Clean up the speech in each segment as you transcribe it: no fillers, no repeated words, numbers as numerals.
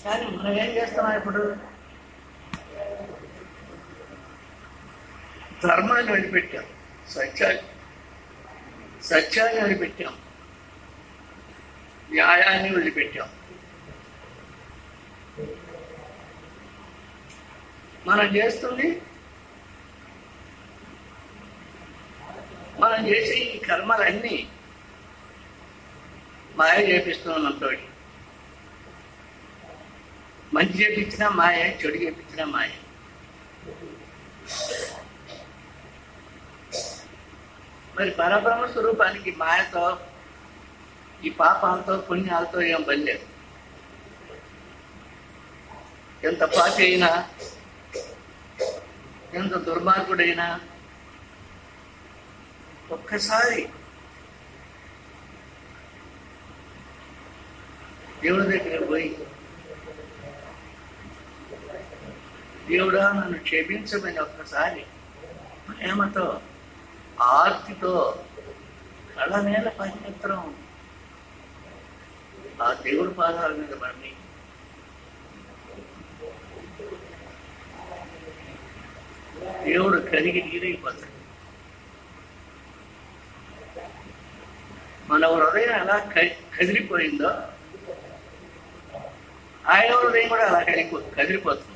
కానీ మనం ఏం చేస్తున్నాం ఇప్పుడు? ధర్మాన్ని వదిలిపెట్టాం, సత్యాన్ని వదిలిపెట్టాం, న్యాయాన్ని వదిలిపెట్టాం. మనం చేస్తుంది, మనం చేసే ఈ కర్మలన్నీ మాయ చేపిస్తున్నాంతో. మంచి చేపించినా మాయ, చెడు చేపించినా మాయ. మరి పరబ్రహ్మ స్వరూపానికి మాయతో, ఈ పాపాలతో, పుణ్యాలతో ఏం పని లేదు. ఎంత పాపి అయినా, ఎంత దుర్మార్గుడైనా ఒక్కసారి దేవుడి దగ్గర పోయి, దేవుడా నన్ను క్షమించమని ఒక్కసారి ప్రేమతో, ఆర్తితో, కళనేల పవిత్రం ఆ దేవుడి పాదాల మీద పడి దేవుడు కరిగి నీరైపోతాడు. మన హృదయం ఎలా కదిలిపోయిందో ఆయన హృదయం కూడా అలా కదిలిపోతుంది.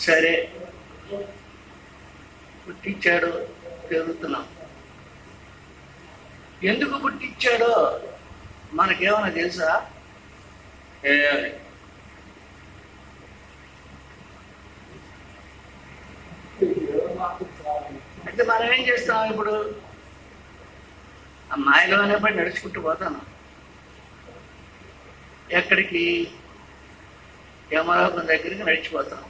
సరే, పుట్టించాడు, పెరుగుతున్నాం. ఎందుకు పుట్టించాడో మనకేమైనా తెలుసా? అయితే మనం ఏం చేస్తాం ఇప్పుడు? ఆ మాయలోనే పడి నడుచుకుంటూ పోతాను. ఎక్కడికి? యమలోకం దగ్గరికి నడిచిపోతాం.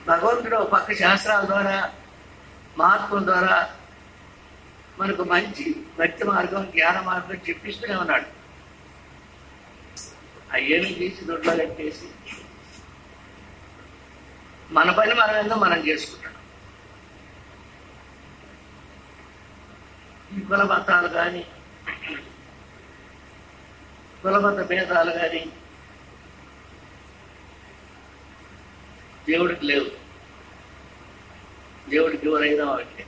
భగవంతుడు ఒక పక్క శాస్త్రాల ద్వారా, మహాత్ముల ద్వారా మనకు మంచి భక్తి మార్గం, జ్ఞాన మార్గం చెప్పిస్తూనే ఉన్నాడు. అయ్యేమి తీసి దొడ్లో కట్టేసి మన పని మనం ఏందో మనం చేసుకుంటాం. ఈ కులమతాలు కానీ, కులమత భేదాలు కానీ దేవుడికి లేవు. దేవుడికి ఎవరైనా ఒకటే.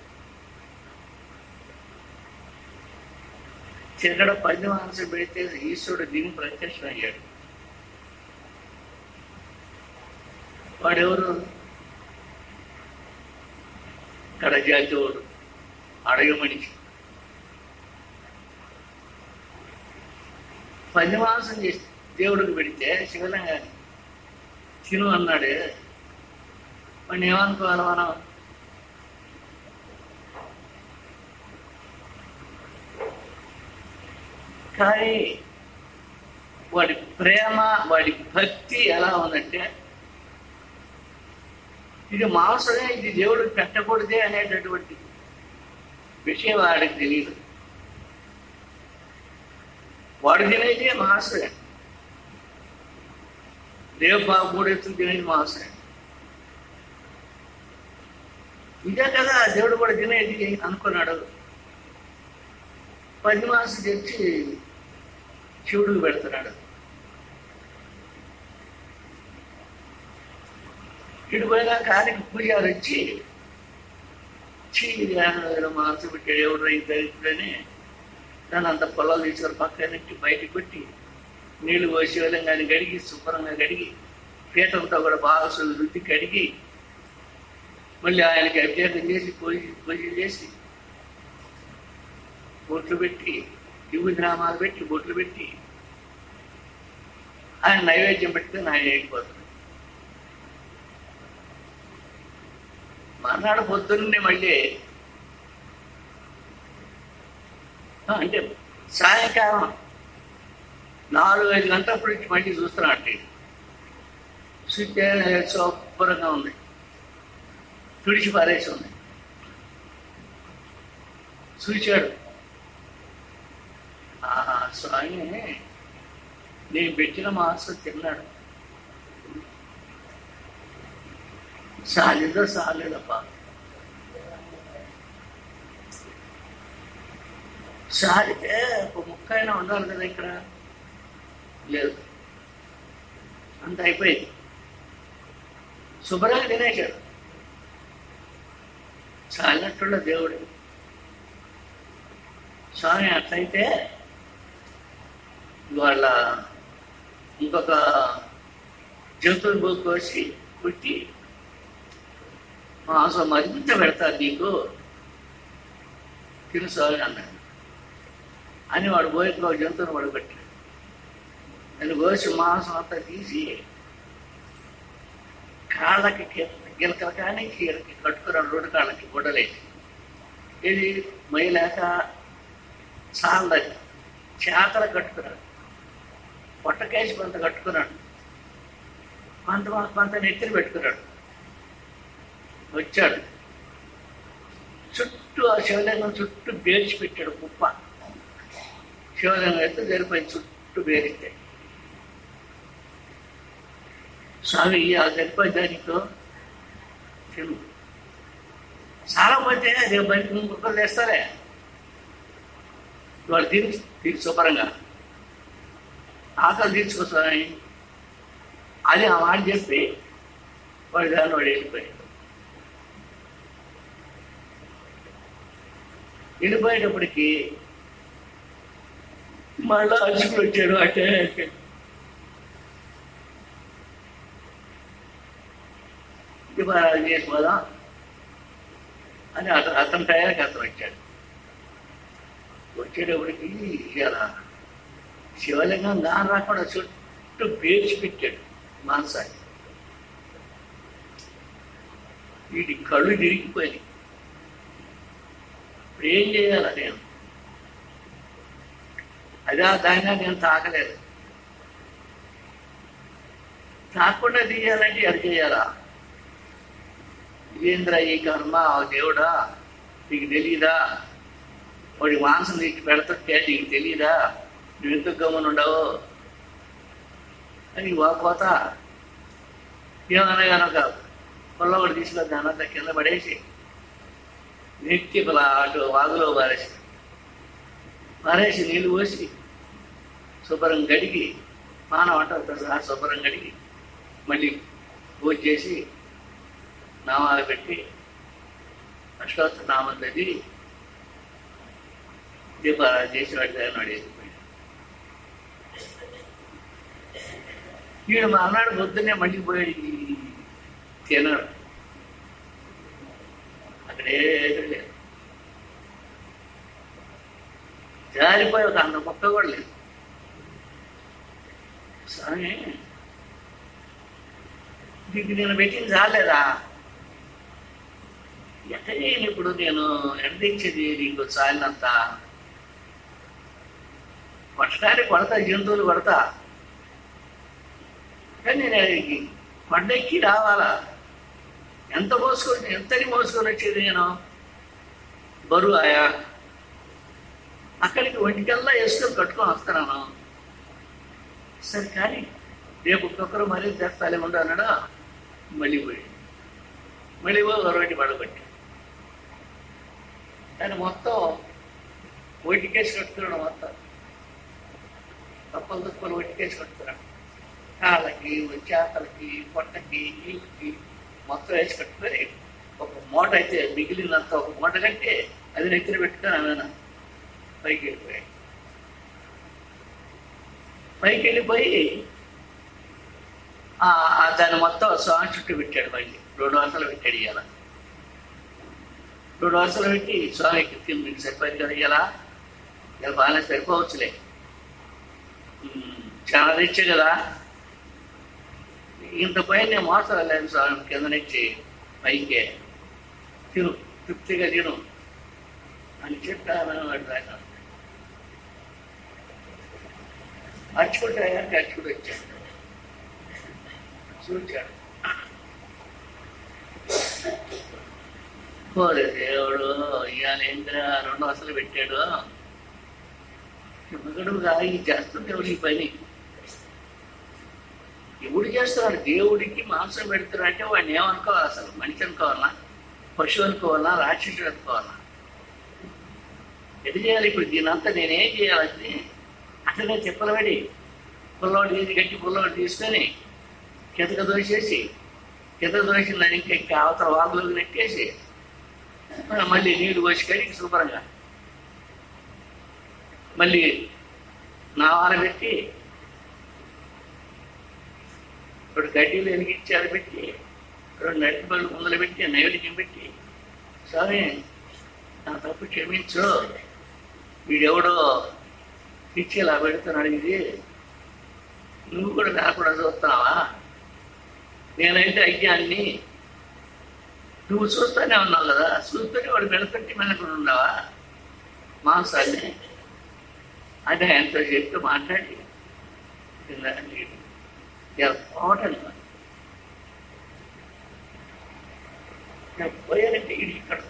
చిన్నడ పంది మాంసం పెడితే ఈశ్వరుడు దీన్ని ప్రత్యక్షం అయ్యాడు. వాడెవరు? కడజాతివాడు, అడగ మనిషి. పంది మాంసం చేసి దేవుడికి పెడితే శివలింగాన్ని తిను అన్నాడే, వాడిని ఏమనుకోవాలి మనం? కానీ వాడి ప్రేమ, వాడి భక్తి ఎలా ఉందంటే, ఇది మాంసమే, ఇది దేవుడికి పెట్టకూడదే అనేటటువంటి విషయం వాడికి తెలియదు. వాడు తినేది మాంసమే, దేవబాబు మూడెత్తులు తినేది మాంసమే. ఇదే కదా దేవుడు కూడా తినేది అనుకున్నాడు. పంది మాంసం తెచ్చి శివుడికి పెడుతున్నాడు. ఇటు పోయినాక ఆయనకి పూజారు వచ్చి మాంసం పెట్టాడు, ఎవరు రైతులని దాన్ని అంత పొలాలు తీసుకొని పక్కనెట్టి బయటకు పెట్టి నీళ్లు పోసి శివలింగాన్ని కడిగి, శుభ్రంగా కడిగి, పీఠంతో కూడా బాగా రుద్ది కడిగి, మళ్ళీ ఆయనకి అభిషేకం చేసి పూజ చేసి బొట్లు పెట్టి, దివ్యనామాలు పెట్టి, బొట్లు పెట్టి ఆయన నైవేద్యం పెడితే ఆయన వెళ్ళిపోతుంది. మర్నాడు పొద్దున్నే మళ్ళీ అంటే సాయంకాలం 4-5 గంటలప్పుడు నుంచి మళ్ళీ చూస్తున్నాడు. చూస్తే శుభ్రంగా ఉంది, తుడిచి పారేసి ఉంది. చూచాడు, స్వామి నేను పెట్టిన మాంసం తిన్నాడు. సాలేదప్ప, సారితే ఒక ముక్క అయినా ఉండాలి కదా ఇక్కడ, లేదు, అంత అయిపోయింది. శుభ్రంగా తినేశాడు. చాలినట్టున్న దేవుడు. స్వామి అట్లయితే వాళ్ళ ఇంకొక జంతువులు కోసి పుట్టి మాంసం మరింత పెడతారు నీకు, తిను స్వామి అన్నాడు. అని వాడు పోయి ఇంకో జంతువుని వాడు పెట్టాడు. నేను కోసి మాంసం అంతా తీసి కాళ్ళకి గిలకలు కానీ కీలకి కట్టుకున్నాడు, రెండు కాళ్ళకి గుడ్డలేసి. ఇది మైలేక చాలని చేతలు కట్టుకున్నాడు, పొట్టకేసి కొంత కట్టుకున్నాడు, కొంత నెత్తిని పెట్టుకున్నాడు. వచ్చాడు, చుట్టూ ఆ శివలింగం చుట్టూ బేర్చి పెట్టాడు కుప్ప. శివలింగం ఎత్తు జరిపోయింది, చుట్టూ బేరితే. స్వామి ఆ జరిపోయిందా నీకు, తిను. చాలా పోతే రేపు బయట ఇంకొకరు చేస్తారే, వాడు తిని శుభ్రంగా ఆకలి తీర్చుకో స్వామి అది ఆ మాట చెప్పి వాడి దాన్ని వాడు వెళ్ళిపోయేటప్పటికి మళ్ళా అర్జునుడు వచ్చాడు. అంటే చేసుకోదాం అని అతని టయానికి అతను వచ్చాడు. వచ్చేటప్పటికి ఇలా శివలింగం దాని రాకుండా చుట్టూ పేర్చి పెట్టాడు మాంసాన్ని. వీటి కళ్ళు తిరిగిపోయినాయి. ఇప్పుడు ఏం చేయాలా నేను? అదే దానిగా నేను తాకలేదు. తాకుండా తీయాలంటే అది చేయాలా? ఇదేంద్ర ఈ కర్మ, దేవుడా నీకు తెలీదా? వాడి మాంసం నీకు పెడతంటే నీకు తెలీదా? నువ్వు ఎందుకు గమని ఉండవు అని వాపోత ఏమనగా ఒక పొల్ల ఒకటి తీసుకొని దానంతా కింద పడేసి నెత్తి అటు వాగులో పారేసి నీళ్ళు పోసి శుభ్రం గడిగి మానవ అంటారు సహా శుభ్రం గడిగి మళ్ళీ పూజ చేసి నామాలు పెట్టి అష్టోత్తర నామం చదివి దీపారాధన చేసి వాడి దగ్గర వెళ్ళిపోయాడు. వీడు మా అన్నాడు పొద్దున్నే మళ్ళీ పోయాడు తినడు. అక్కడే లేదు, జారిపోయి ఒక అంత మొక్క కూడా లేదు. స్వామి దీనికి నేను పెట్టింది చాలేదా? ఎక్కడ ఇప్పుడు నేను ఎండిచ్చేది నీకు చాలినంత కొట్టడానికి కొడతా, జంతువులు కొడతా, కానీ నేను కొండెక్కి రావాలా? ఎంతని మోసుకొని వచ్చేది నేను? బరువు ఆయా అక్కడికి ఒంటికల్లా వేసుకొని కట్టుకొని వస్తున్నాను. సరే కానీ రేపు ఒక్కొక్కరు మరీ తెస్తాలే ఉండు అన్నాడా. మళ్ళీ పోయి ఒకటి పడబట్టి ఆయన మొత్తం ఒంటికేసి కట్టుకున్నాడు. మొత్తం తప్పలు తుప్పలు ఒంటికేసి కట్టుకున్నాడు. కాళ్ళకి, చేతలకి, పొట్టకి, నీటికి మొత్తం వేసి కట్టుకొని ఒక మూట అయితే మిగిలినంత ఒక మూట కంటే అది నెత్తిన పెట్టుకొని ఆమె పైకి వెళ్ళిపోయి దాన్ని మొత్తం స్వామి చుట్టూ పెట్టాడు. మళ్ళీ 2 వరుసలు పెట్టాడు. ఇవాళ 2 వరుసలు పెట్టి స్వామికి మీకు సరిపోయింది కదా, ఇలా బాగానే సరిపోవచ్చులే, చాలా తెచ్చే కదా, ఇంత పైన నేను మోసం వెళ్ళాను స్వామి, కింద నుంచి పైకే తిను, తృప్తిగా తిను అని చెప్పాను. వాడు అర్చుకుంటాయా అర్చుకుంటూ వచ్చాడు, చూచాడు. పోలే దేవుడు ఇవాళ ఏంద్రా 2 వరుసలు పెట్టాడు. మగడుగా ఈ చేస్తుంది ఎవడు ఈ పని? ఎవడు చేస్తున్నాడు? దేవుడికి మాంసం పెడుతున్నాడు అంటే వాడిని ఏమనుకోవాలి? అసలు మనిషి అనుకోవాలా, పశువు అనుకోవాలా, రాక్షసుడు అనుకోవాలా? ఎది చేయాలి ఇప్పుడు దీనంతా నేనేం చేయాలని అట్లనే చెప్పలబడి పుల్లవాడు తీసి గట్టి పుల్లవాడు తీసుకొని కితక దోసేసి కితక దోసిన దాన్ని ఇంకా అవతల వాగులోకి నెట్టేసి మళ్ళీ నీళ్లు పోసి కడిగి శుభ్రంగా మళ్ళీ నావాన పెట్టి ఇప్పుడు గడ్డీలు వెలిగించి పెట్టి రెండు నడిపి పళ్ళు ముందలు పెట్టి నైవేద్యం పెట్టి స్వామి నా తప్పు క్షమించు వీడెవడో పిచ్చి ఇలా పెడుతున్నాడు ఇది నువ్వు కూడా లేకుండా చూస్తున్నావా నేనైతే అజ్ఞాన్ని నువ్వు చూస్తూనే ఉన్నావు కదా చూస్తూనే వాడు పెడుతుంటే మెనకుండా ఉన్నావా మాంసాన్ని అంటే ఆయనతో చెప్తూ మాట్లాడి పోవటం పోయానంటే ఇది ఇక్కడ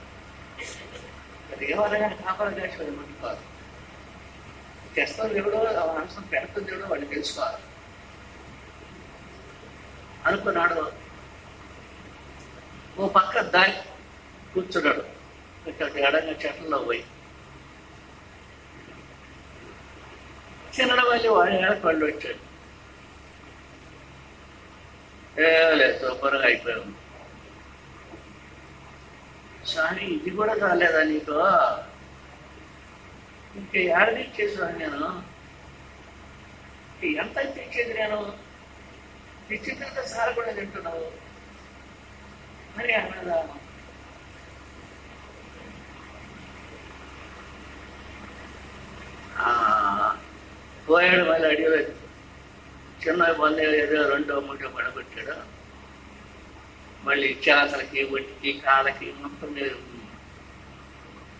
అది ఏమన్నా కాపలా కాసుకోవాలి మనకి కాదు తెస్తాం దేవుడో అంశం పెడతాం దేవుడో వాళ్ళు తెలుసుకోవాలి అనుకున్నాడు ఓ పక్క దారి కూర్చున్నాడు ఇక్కడ ఎడంగా చెట్లలో పోయి చిన్న వాళ్ళు వాళ్ళు వచ్చాడు లేదు సూపర్గా అయిపోయాము సారీ ఇది కూడా కాలేదా నీకు ఇంకా ఏడ తెచ్చేసాను నేను ఎంత తెచ్చేది నేను తెచ్చిందంతా సార్ కూడా తింటున్నావు మరి అన్నదానం పోయాడు మళ్ళీ అడిగలేదు చిన్న బంధు ఏదో రెండో మూడో పడగొట్టాడు మళ్ళీ చేతలకి ఒంటికి కాళ్ళకి మొత్తం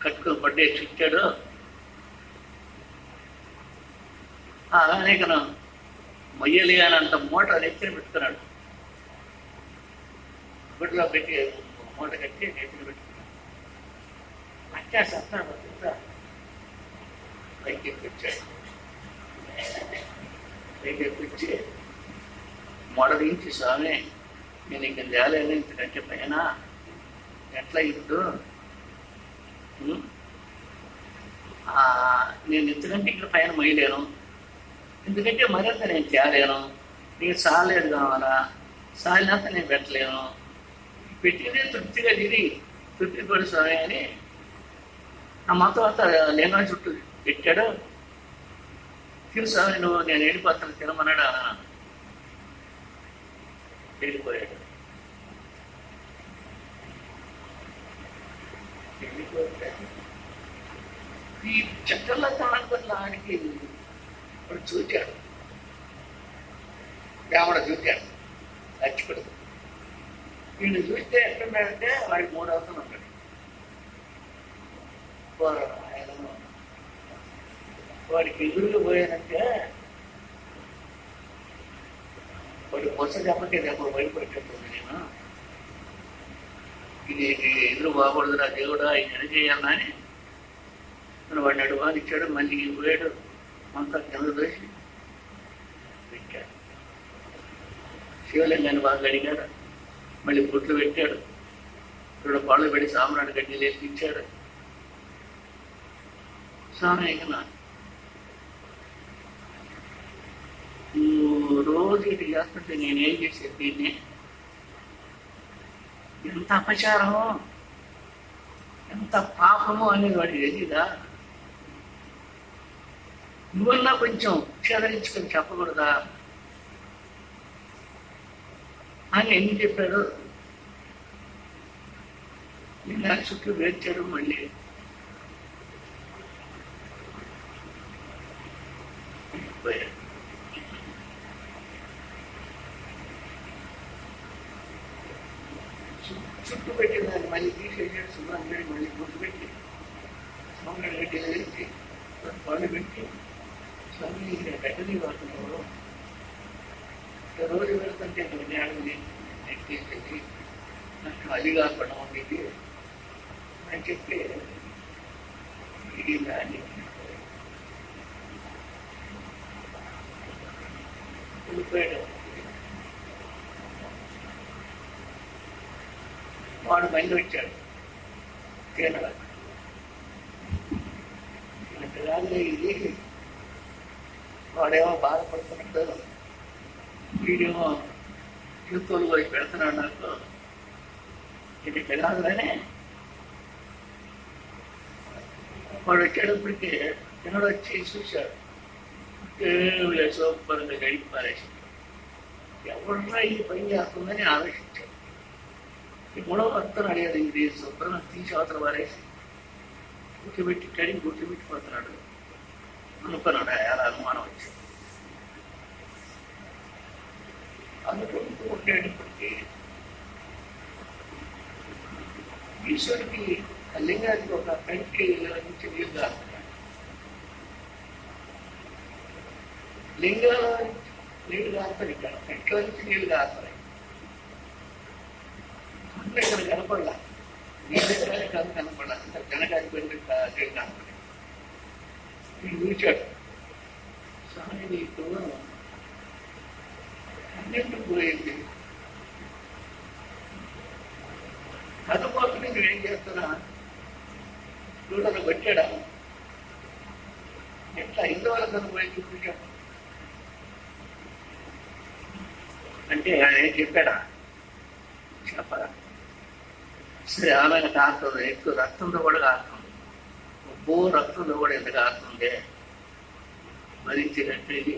కట్టుకుని పడ్డే చుట్టాడు అనేకను మొయ్యలి అని అంత మూట నెత్తిన పెట్టుకున్నాడు గుడ్లో పెట్టి మూట కట్టి నెత్తిన పెట్టుకున్నాడు అచ్చా సత్తాడు పైకి ఎక్కిచ్చాడు పైకి ఎక్కిచ్చి మొడదించి స్వామి నేను ఇంక తేలేను ఇంతకంటే పైన ఎట్లా ఇప్పుడు నేను ఇంతకంటే ఇక్కడ పైన మొయ్యలేను ఎందుకంటే మరింత నేను తేలేను నీకు సాలేదు కావాలా సాలినంత నేను పెట్టలేను పెట్టిందే తృప్తిగా తిరిగి తృప్తి పడి స్వామి అని ఆ మొత్తం అంతా లేనా చుట్టూ పెట్టాడు తిరు స్వామి నువ్వు నేను వెళ్ళిపోతాను తినమన్నాడు అన్నాను వెళ్ళిపోయాడు ఈ చట్టంలో తానుకున్న ఆడికి వాడు చూచాడు రాముడు చూచాడు లక్ష్మణుడు వీళ్ళు చూస్తే ఎక్కడున్నాడంటే వాడికి 3 అవసరం ఉంటాడు వాడికి ఎదురుగా పోయానంటే వాడు పొస చెప్పంటే ఎప్పుడు బయటపెట్టేస్తుంది నేను ఇది ఎదురు బాగూడదురా దేవుడా ఇది ఎడ చేయాలన్నా అని వాడిని అడుగుని ఇచ్చాడు మళ్ళీ పోయాడు అంతా కింద దోసి పెట్టాడు శివలింగాన్ని బాగా అడిగాడు మళ్ళీ బొట్లు పెట్టాడు ఇప్పుడు పళ్ళు పెట్టి సామ్రాడు గడ్డి లేసి ఇచ్చాడు స్వామి రోజు ఇది చేస్తుంటే నేనేం చేసేది దీన్ని ఎంత అపచారమో ఎంత పాపమో అనేది వాడికి తెలీదా నువ్వన్నా కొంచెం క్షేదరించుకొని చెప్పకూడదా అని ఎన్ని చెప్పాడు నిన్న చుట్టూ వేర్చాడు మళ్ళీ పోయాడు చుట్టూ పెట్టిన దాన్ని మళ్ళీ తీసేసాడు సుబ్రహ్మణ్యుడు మళ్ళీ గుర్తు పెట్టి సుబ్రహ్మణ్యుడు గడ్డి వేసి పళ్ళు పెట్టి స్వామి గడ్డని వాడుతున్నాడు రోజు వెళ్తుంటే జ్ఞానం ఎక్కేసేది నాకు అది కాకుండా ఉండేది అని చెప్పి ఇది దాన్ని వెళ్ళిపోయాడు వాడు బండి వచ్చాడు తినడానికి ఇలాగే ఇది వాడేమో బాధపడుతున్నాడు, వీడేమో యూతోలు పోయి పెడుతున్నాడు. నాకు ఇది కాదులనే వాడు వచ్చేటప్పటికి తినడు వచ్చి చూశాడు, సూపర్గా గడిపి పారేసి ఎవరున్నా ఈ పని చేస్తుందని ఆలోచించాడు. ఈ మూడవ భక్తులు అడిగాడు, ఇది శుభ్రంగా తీసి అవతల పారేసి గుర్తుపెట్టి కడిగి గుర్తుపెట్టిపోతున్నాడు అనుకున్నాడు. అలా అనుమానం వచ్చింది. అనుకుంటూ ఉండేటప్పటికీ ఈశ్వరుడికి లింగానికి ఒక కంటికి నుంచి నీళ్ళు కాస్తున్నాడు. లింగాల నీళ్లు కాస్తాయి, ఇక్కడ కంట్లో నుంచి నీళ్లు కాస్తాయి. ఇక్కడ కనపడలా, నీళ్ళ కను కనపడలా, జనకానికి వెళ్ళి నీళ్ళు కనపడాయి. వీడు చూచాడు, స్వామి నీకు అన్నింటి పోయింది, కనుపోతుంది, నువ్వేం చేస్తున్నా చూడను పెట్టాడా, ఎట్లా ఇందువల్ల కనుపోయి చూపించాడు అంటే ఆయన ఏం చెప్పాడా, చెప్పరా. సరే ఆమె కాస్తుంది, ఎక్కువ రక్తంతో కూడా కాస్తుంది, రక్తంతో కూడా ఎంత కాస్తుంది భరించినట్టు ఇది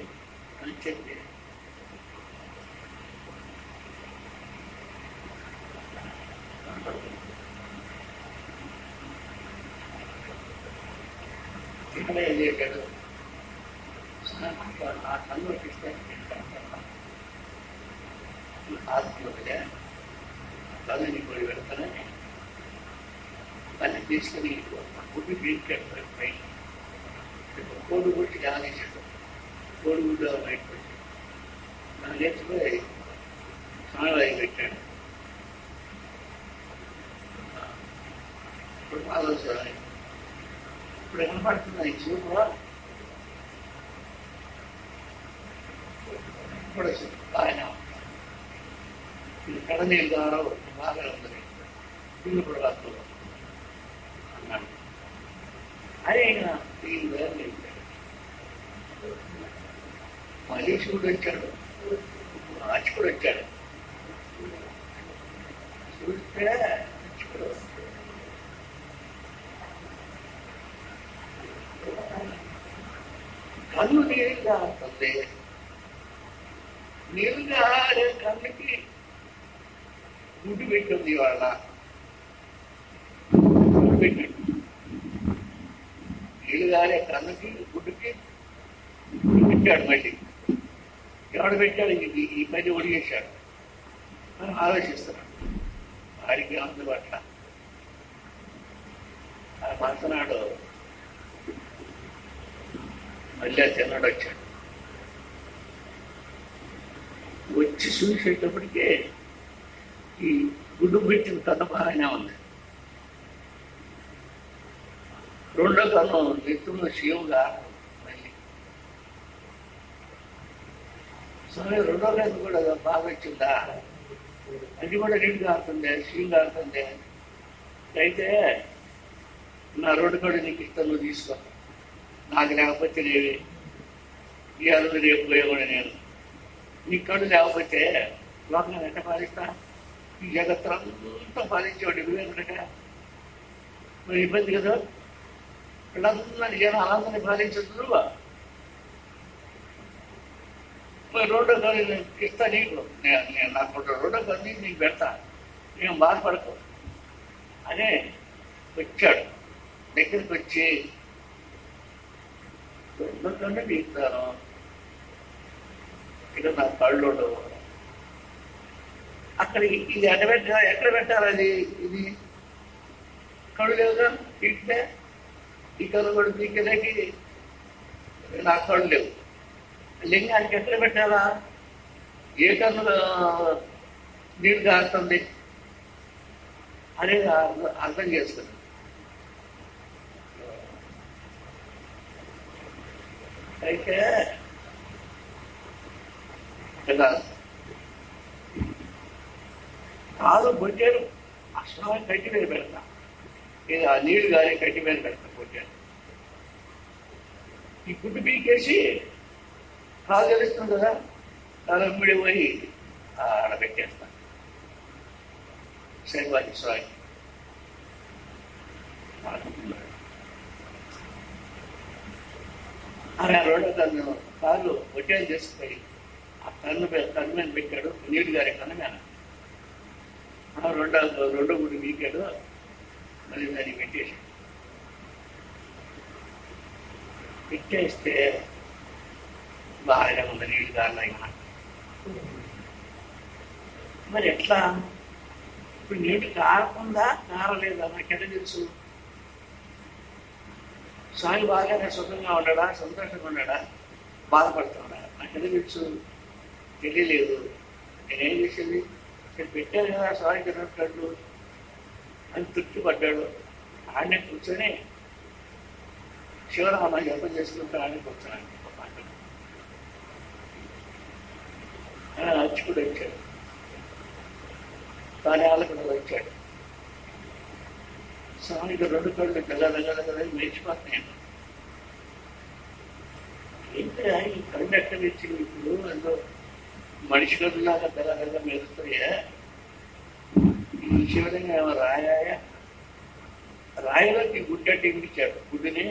అని చెప్పి ఇక్కడ ఏం చేశాడు, ఆ కన్ను ఇస్తే ఆత్మగా కన్నుని పోయి పెడతానని కన్ను తీసుకుని గుడ్డు పీకాడు పైన. కోడిగుడ్డు కానేసాడు, కోడిగుడ్డు బయటకు వచ్చాడు, నాకు నేర్చుకుని స్నానాలు పెట్టాడు. ఇప్పుడు ఆలోచన ఇప్పుడు కనపడుతున్నాయి చూపు ఇప్పుడు ఆయన ఇది కడనీళ్ళు ద్వారా బాగా ఉంది, ఇల్లు కూడా రాదు అన్నాడు. అదే మళ్ళీ శివుడు వచ్చాడు, ఆచి కూడా వచ్చాడు. చూస్తే కన్ను నీరుగా ఉంటుంది, నీరుగా ఆడే కన్నుకి గుడ్డు పెట్టింది వాళ్ళ గుడ్డు పెట్టింది. నీళ్ళు ఆడే కన్నుకి గుడ్డుకి పెట్టాడు. మళ్ళీ ఎవడు పెట్టాడు, ఈ పని ఒడిగేశాడు అని ఆలోచిస్తున్నాడు. వాడికి అందుబాట్ల ఆ మరుసనాడు మళ్ళీ తిన్నాడు. వచ్చాడు, వచ్చి చూసేటప్పటికే ఈ గుడ్డు పెట్టిన కన్ను బాగానే ఉంది. రెండో కన్ను నెత్తున్న శివుగా మళ్ళీ స్వామి రెండో కన్ను కూడా బాగా వచ్చిందా, అది కూడా నీళ్ళు కారుతుంది, శివు కారుతుంది. అయితే నా రోడ్డు కూడా నీకు ఇస్తాను, నువ్వు తీసుకో, నాకు లేకపోతే లేవి ఈ అరుడు రేపు పోయే కూడా నేను నీ కళ్ళు లేకపోతే లోకంగా ఎట్ట పాలిస్తా, ఈ జగత్తంతా పాలించేవాడు వివేకుడుగా. మరి ఇబ్బంది కదా, వీళ్ళందరూ నేను అనంతని పాలించదు నువ్వు. మరి రెండో కళ్ళు నేను ఇస్తా నీకు, నేను నాకు రెండో కళ్ళు నీకు పెడతా, నేను బాధపడకు అనే వచ్చాడు. దగ్గరికి వచ్చి రెండో కళ్ళు తీస్తాను, ఇక నా కళ్ళు ఉండవు. అక్కడ ఇది ఎక్కడ పెట్టాలి, అది ఇది కళ్ళు లేవుగా, తీస్తే ఈ కళ్ళు కూడా తీయలేకి నా కళ్ళు లేవు. లింగానికి ఎక్కడ పెట్టాలా, ఏ కన్ను నీళ్ళు కారుతుంది అనేది అర్థం చేసుకున్నాను. అయితే కాదు బొచ్చారు అసలు కట్టి మీద పెడతా, ఇది ఆ నీళ్ళు కానీ కట్టి మీద పెడతా బొచ్చారు. ఈ గుడ్డు పీకేసి కాలు తెలుస్తుంది కదా, కాలమ్మిడి పోయి ఆడ పెట్టేస్తాను శనివారి స్వామి. ఆయన రెండో కన్ను కాళ్ళు ఒట్టేలు చేసుకుపోయి ఆ కన్ను మీద పెట్టాడు. నీళ్ళు గారి కన్ను మీద రెండో గుడి వీకాడు. మళ్ళీ దాన్ని పెట్టేస్తే బాగా ఉంది నీళ్ళు గారినాయి. మరి ఎట్లా ఇప్పుడు నీళ్ళు కారకుండా కారలేదా నాకెట తెలుసు? స్వామి బాగానే సుఖంగా ఉన్నాడా, సంతోషంగా ఉన్నాడా, బాధపడుతున్నాడా నాకెట తెలుసు? తెలియలేదు. నేనేం చేసేది? నేను పెట్టాను కదా స్వామి తిన్నట్లు అని తృప్తి పడ్డాడు. ఆడనే కూర్చొని శివరామ జపం చేసుకుంటూ ఆడనే కూర్చున్నాను. అచ్చుకుడు వచ్చాడు, కార్యాలు కూడా వచ్చాడు. స్వామికి రెండు కళ్ళు దగ్గర మేర్చిపోతున్నాయి. ఏంటో ఈ కళ్ళు ఎక్కడ ఇచ్చింది ఇప్పుడు? అందులో మనిషి కళ్ళలాగా తెల్లగా మెరుస్తాయా? ఈ శివలింగం ఏమో రాయా, రాయలోకి గుడ్డట్టి ఇచ్చాడు. గుడ్డుని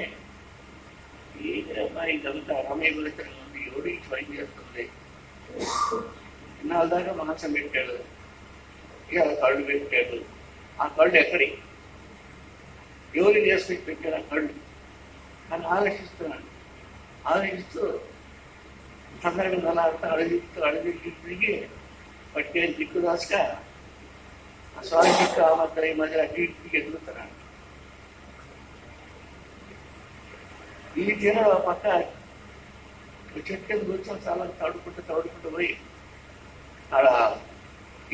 ఇదంతా రమయ్య గురించి ఉంది, ఎవరు స్వయం చేస్తుంది. ఇన్నాళ్ళ దాకా మాంసం పెట్టాడు, ఇక కళ్ళు పెట్టాడు. ఆ కళ్ళు ఎక్కడి ఎవరు చేసుకుని పెట్టాడు ఆ కళ్ళు అని ఆలోచిస్తూ తొందరగా నలాడుతూ అడుగుతూ తిరిగి పట్టే దిక్కు దాసుక ఆ స్వామి దిక్కు ఆ మధ్య ఈ మధ్య అటు ఇటుకి ఎదుగుతున్నాడు. ఈ తీర పక్క చెట్టు కూర్చొని చాలా తడుకుంటూ పోయి ఆడ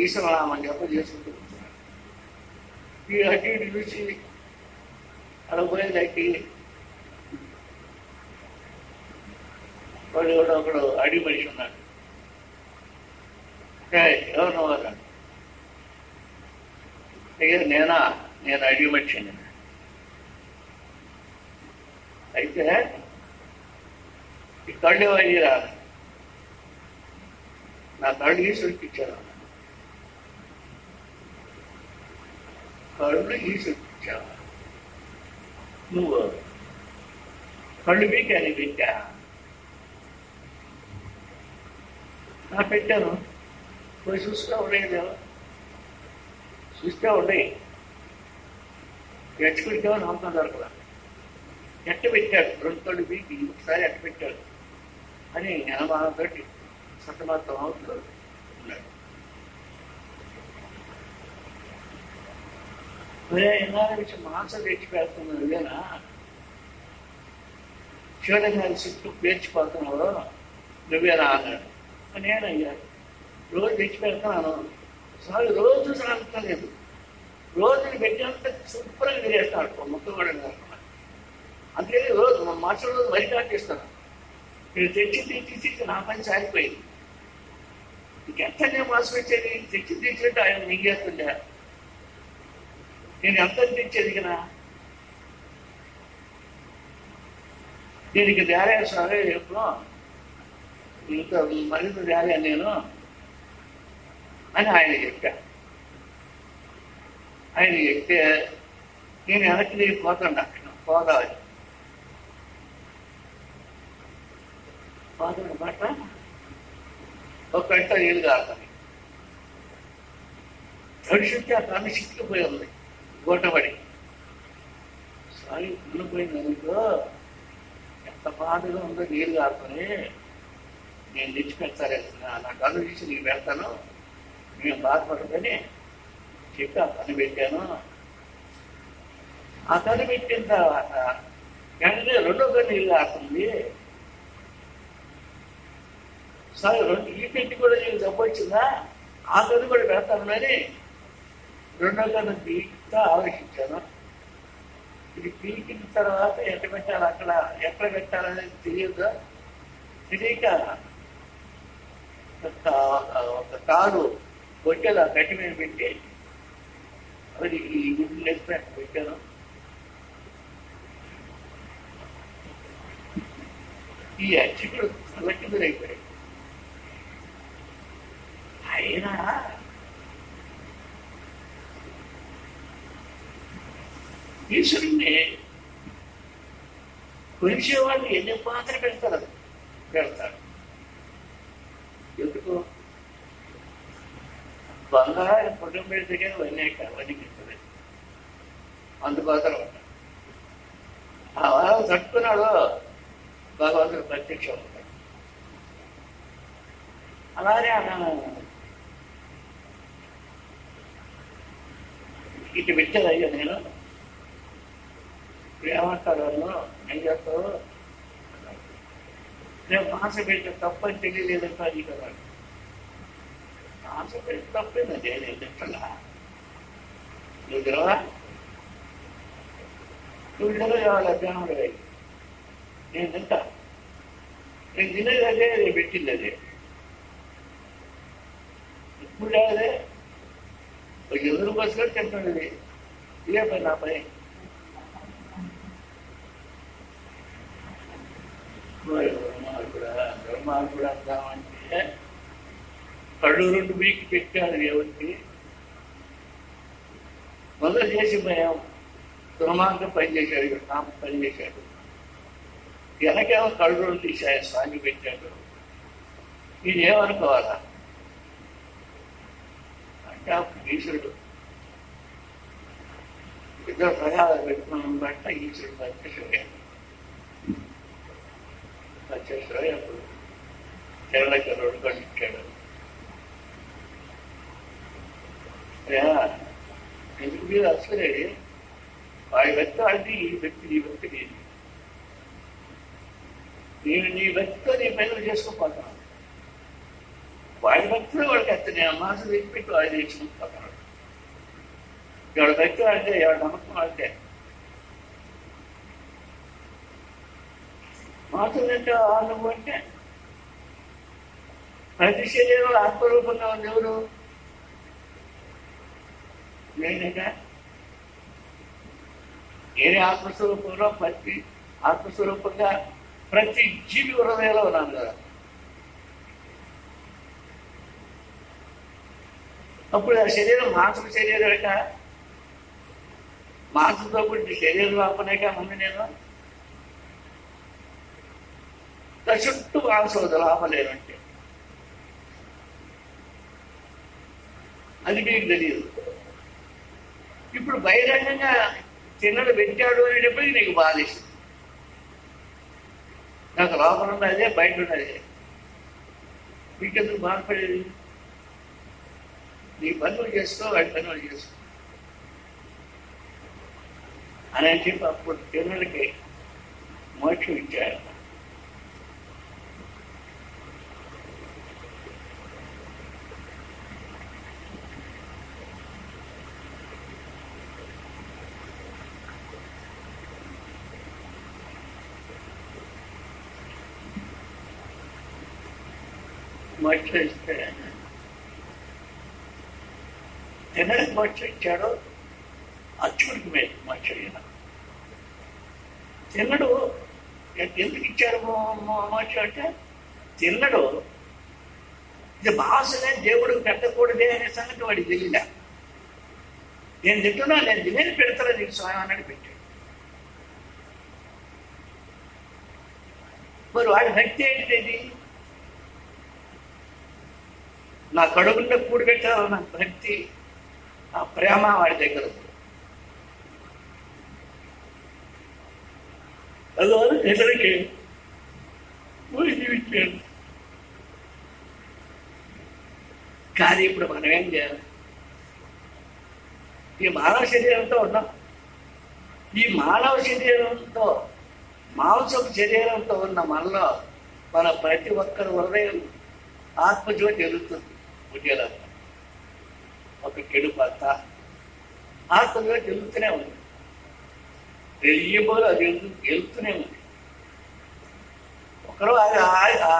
ఈశ్వరనామని జపం చేసుకుంటూ కూర్చున్నాడు. ఈ అటు ఇటు చూసి అలా పోయేదానికి వాడు ఒకడు అడిగి మనిషి ఉన్నాడు. ఎవరు నవ్వారు? నేను అడిగి మనిషిని. అయితే ఈ కళ్ళు అయ్యిరా, నా కళ్ళు ఈశ్వరికిచ్చాను. కళ్ళు ఈశ్వరికిచ్చావు నువ్వు. కళ్ళు పీకాని పెట్టా నా పెట్టాను. పోయి చూస్తూ ఉండేది, చూస్తూ ఉండేవి. ఎచ్చుకుంటావు నమ్మకం దొరకదా. ఎట్ట పెట్టాడు రెండు కళ్ళు పీకి ఒకసారి ఎట్ట పెట్టాడు అని అనుమానంతో సతమతం అవుతూ ఉన్నాడు. మరే ఎన్నాళ్ళ నుంచి మాంసం తెచ్చిపెడుతున్నావు ఇదేనా? శివలింగాన్ని చుట్టూ పేర్చిపోతున్నావు నువ్వేనా అన్నాడు. నేనయ్యా రోజు తెచ్చిపెడుతున్నాను. సార్ రోజు సాగుతలేదు, రోజుని పెట్టినంత శుభ్రంగా తిరిగేస్తాడు మొత్తం కూడా. అంతే రోజు మార్చి రోజు వరి కాటేస్తాను. మీరు తెచ్చి నా పని సాగిపోయింది. ఇంకెంత నేను మాసం వచ్చేది? తెచ్చినట్టు ఆయన మింగేస్తుండే. నేను ఎంత తెచ్చేది కదా, దీనికి దారే సరే ఎప్పుడు ఇంకా మరింత దారే నేను అని ఆయన చెప్తా. ఆయన చెప్తే నేను వెనక్కి తిరిగి పోతాను. అక్కడ పోదాలి బట్ట ఒక గంట నీళ్ళు కావాలి. తడిచుంటే ఆ కన్ను చిక్కుపోయి ఉంది గోటబడి. సారీ కన్నుపోయింది అనుకో, ఎంత బాధగా ఉందో నీళ్ళు కాకుని నేను తెచ్చిపెడతాను. నా కన్ను తీసి నీకు పెడతాను, నేను బాధపడదని చెప్పి ఆ కన్ను పెట్టాను. ఆ కన్ను పెట్టిన తర్వాత వెంటనే రెండో కన్ను నీళ్ళు కాస్తుంది. సరే ఈ పెట్టి కూడా నీకు జబ్బు వచ్చిందా, ఆ కన్ను కూడా పెడతాను అని రెండో కన్ను పీకుతా ఆలోచించాను. ఇది పీకిన తర్వాత ఎట్ట పెట్టాలి, అక్కడ ఎక్కడ పెట్టాలనేది తెలియదు. తెలియక ఒక తాడు కొట్టేది ఆ గట్టి మీద పెట్టి అది ఈ గుడ్లు వేసినట్టు పెట్టాను. ఈ అర్చకుడు తలకిందులైపోయాడు. అయినా ఈశ్వరుణ్ణి కొలిచేవాళ్ళు ఎన్ని పాత్ర పెడతాడు. ఎందుకు బంగారు పుట్టం పెడితే కానీ వణికిస్తుంది. అందుకోసం ఆ వరం తట్టుకున్నాడు భగవంతుడు ప్రత్యక్షం అవుతాడు. అలానే ఇటు పెట్టారు. అయ్యో నేను ఏమంటారు వాళ్ళు, ఏం చేస్తావు, నేను మాస పెడితే తప్పని తెలియలేదంట. అది కదా మాస పెడితే తప్పేందండి, నేను తింటలా, నువ్వు తినవా, నువ్వు తినగలవాలి అభ్యాహుడు. నేను తింటా, నేను తినేది అదే, నేను పెట్టింది అదే. ఇప్పుడు అదే ఎదురు బస్సులో తింటున్నది. ఇదే పని నా పని. దుర్మార్గుడు అందామంటే కళ్ళు 2 వీక్ పెట్టాడు. ఎవరికి మొదలు చేసి భయం దుర్మార్గం పనిచేశాడు, నామ పనిచేశాడు. వెనకేమో కళ్ళు 2 తీశాడు, స్వామి పెట్టాడు. ఇది ఏమనుకోవాలా అంటే అప్పుడు ఈశ్వరుడు ఇద్దరు ప్రజాలు పెట్టుకున్న బట్ట ఈశ్వరుడు ప్రత్యక్షమయ్యాడు. ప్రత్యక్షమై అప్పుడు తెరలకి 2 కళ్ళు ఇచ్చాడు. ఎందుకు మీరు అసలే వాడి వ్యక్తి అంటే ఈ వ్యక్తి నీ వ్యక్తి లేదు. నేను నీ వ్యక్తితో నీ పనులు చేసుకోపోతున్నాను. వాడి భక్తులు వాడికి ఎత్తనే మాసం తెచ్చిపెట్టి వాడు తెచ్చుకుంటున్నాడు. ఎవరి భక్తి వాడితే, ఎవరి నమ్మకం వాడితే. మాసం అంటే నువ్వు అంటే ప్రతి శరీరంలో ఆత్మరూపంగా ఉంది ఎవరు? నేనేగా. నేనే ఆత్మస్వరూపంలో ఆత్మస్వరూపంగా ప్రతి జీవి హృదయంలో ఉన్నాను కదా. అప్పుడు ఆ శరీరం మాంసపు శరీరమేక, మాంసంతో కూడిన శరీరం లోపలేక ముందు నేను చుట్టూ మాంసం లోపలేనంటే అది మీకు తెలియదు. ఇప్పుడు బహిరంగంగా తిన్నడు పెట్టాడు అనేటప్పటికీ నీకు బాధేస్తుంది. నాకు లోపల ఉన్నదే, బయట ఉన్నదే, మీకెందుకు బాధపడేది? నీ పనులు చేసుకో, వాడి పనులు చేసుకో అని చెప్పి అప్పుడు తిన్నడికి మోక్షం ఇచ్చారు. మోక్షం ఇస్తే తిన్నడికి మోక్షం ఇచ్చాడు, అచ్చుడికి మీద మోక్షం ఇయ్యాడు. తిన్నడు ఎందుకు ఇచ్చాడు మోక్షం అంటే, తిన్నడు ఇది భాషనే దేవుడికి పెట్టకూడదే అనే సంగతి వాడికి తెలియదా. నేను తింటున్నా, నేను తినేది పెడతాను నీకు స్వామి అన్నట్టు పెట్టాడు. మరి వాడి భక్తి ఏంటిది? నా కడుపులో కూడి పెట్టాలన్న భక్తి, ఆ ప్రేమ వాడి దగ్గర ఉంది. అందువల్ల ఇతనికి జీవించాడు. కానీ ఇప్పుడు మనం ఏం చేయాలి? ఈ మానవ శరీరంతో ఉన్నాం. ఈ మానవ శరీరంతో, మాంసపు శరీరంతో ఉన్న మనలో మన ప్రతి ఒక్కరి హృదయం ఆత్మజ్యోతి ఎదుగుతుంది. ఉద్యోగాలు ఒక చెడు భర్త ఆత్మజ్యోతి ఎదుగుతూనే ఉంది. తెలియబోలు అది ఎదుగుతూనే ఉంది. ఒకరు అది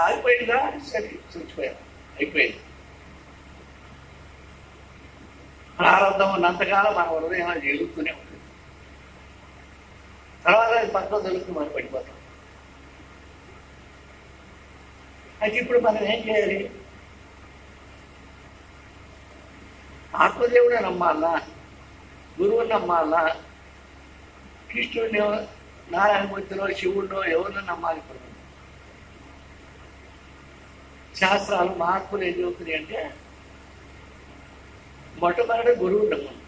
ఆగిపోయిందా, సరే చూచిపోయారు, అయిపోయింది. ప్రారంభం ఉన్నంతకాలం మన హృదయం అది ఎదుగుతూనే ఉంటుంది. తర్వాత అది పక్కన దొరుకుతుంది, మనం పడిపోతాం. అయితే ఇప్పుడు మనం ఏం చేయాలి? ఆత్మదేవుడే నమ్మాలా, గురువుని నమ్మాలా, కృష్ణుడిని, నారాయణమూర్తిలో, శివుడినో ఎవరినో నమ్మాలి? ఇప్పుడు శాస్త్రాలు మహాత్ములు ఏం చెబుతున్నాయి అంటే మొట్టమొదటి గురువు నమ్మం.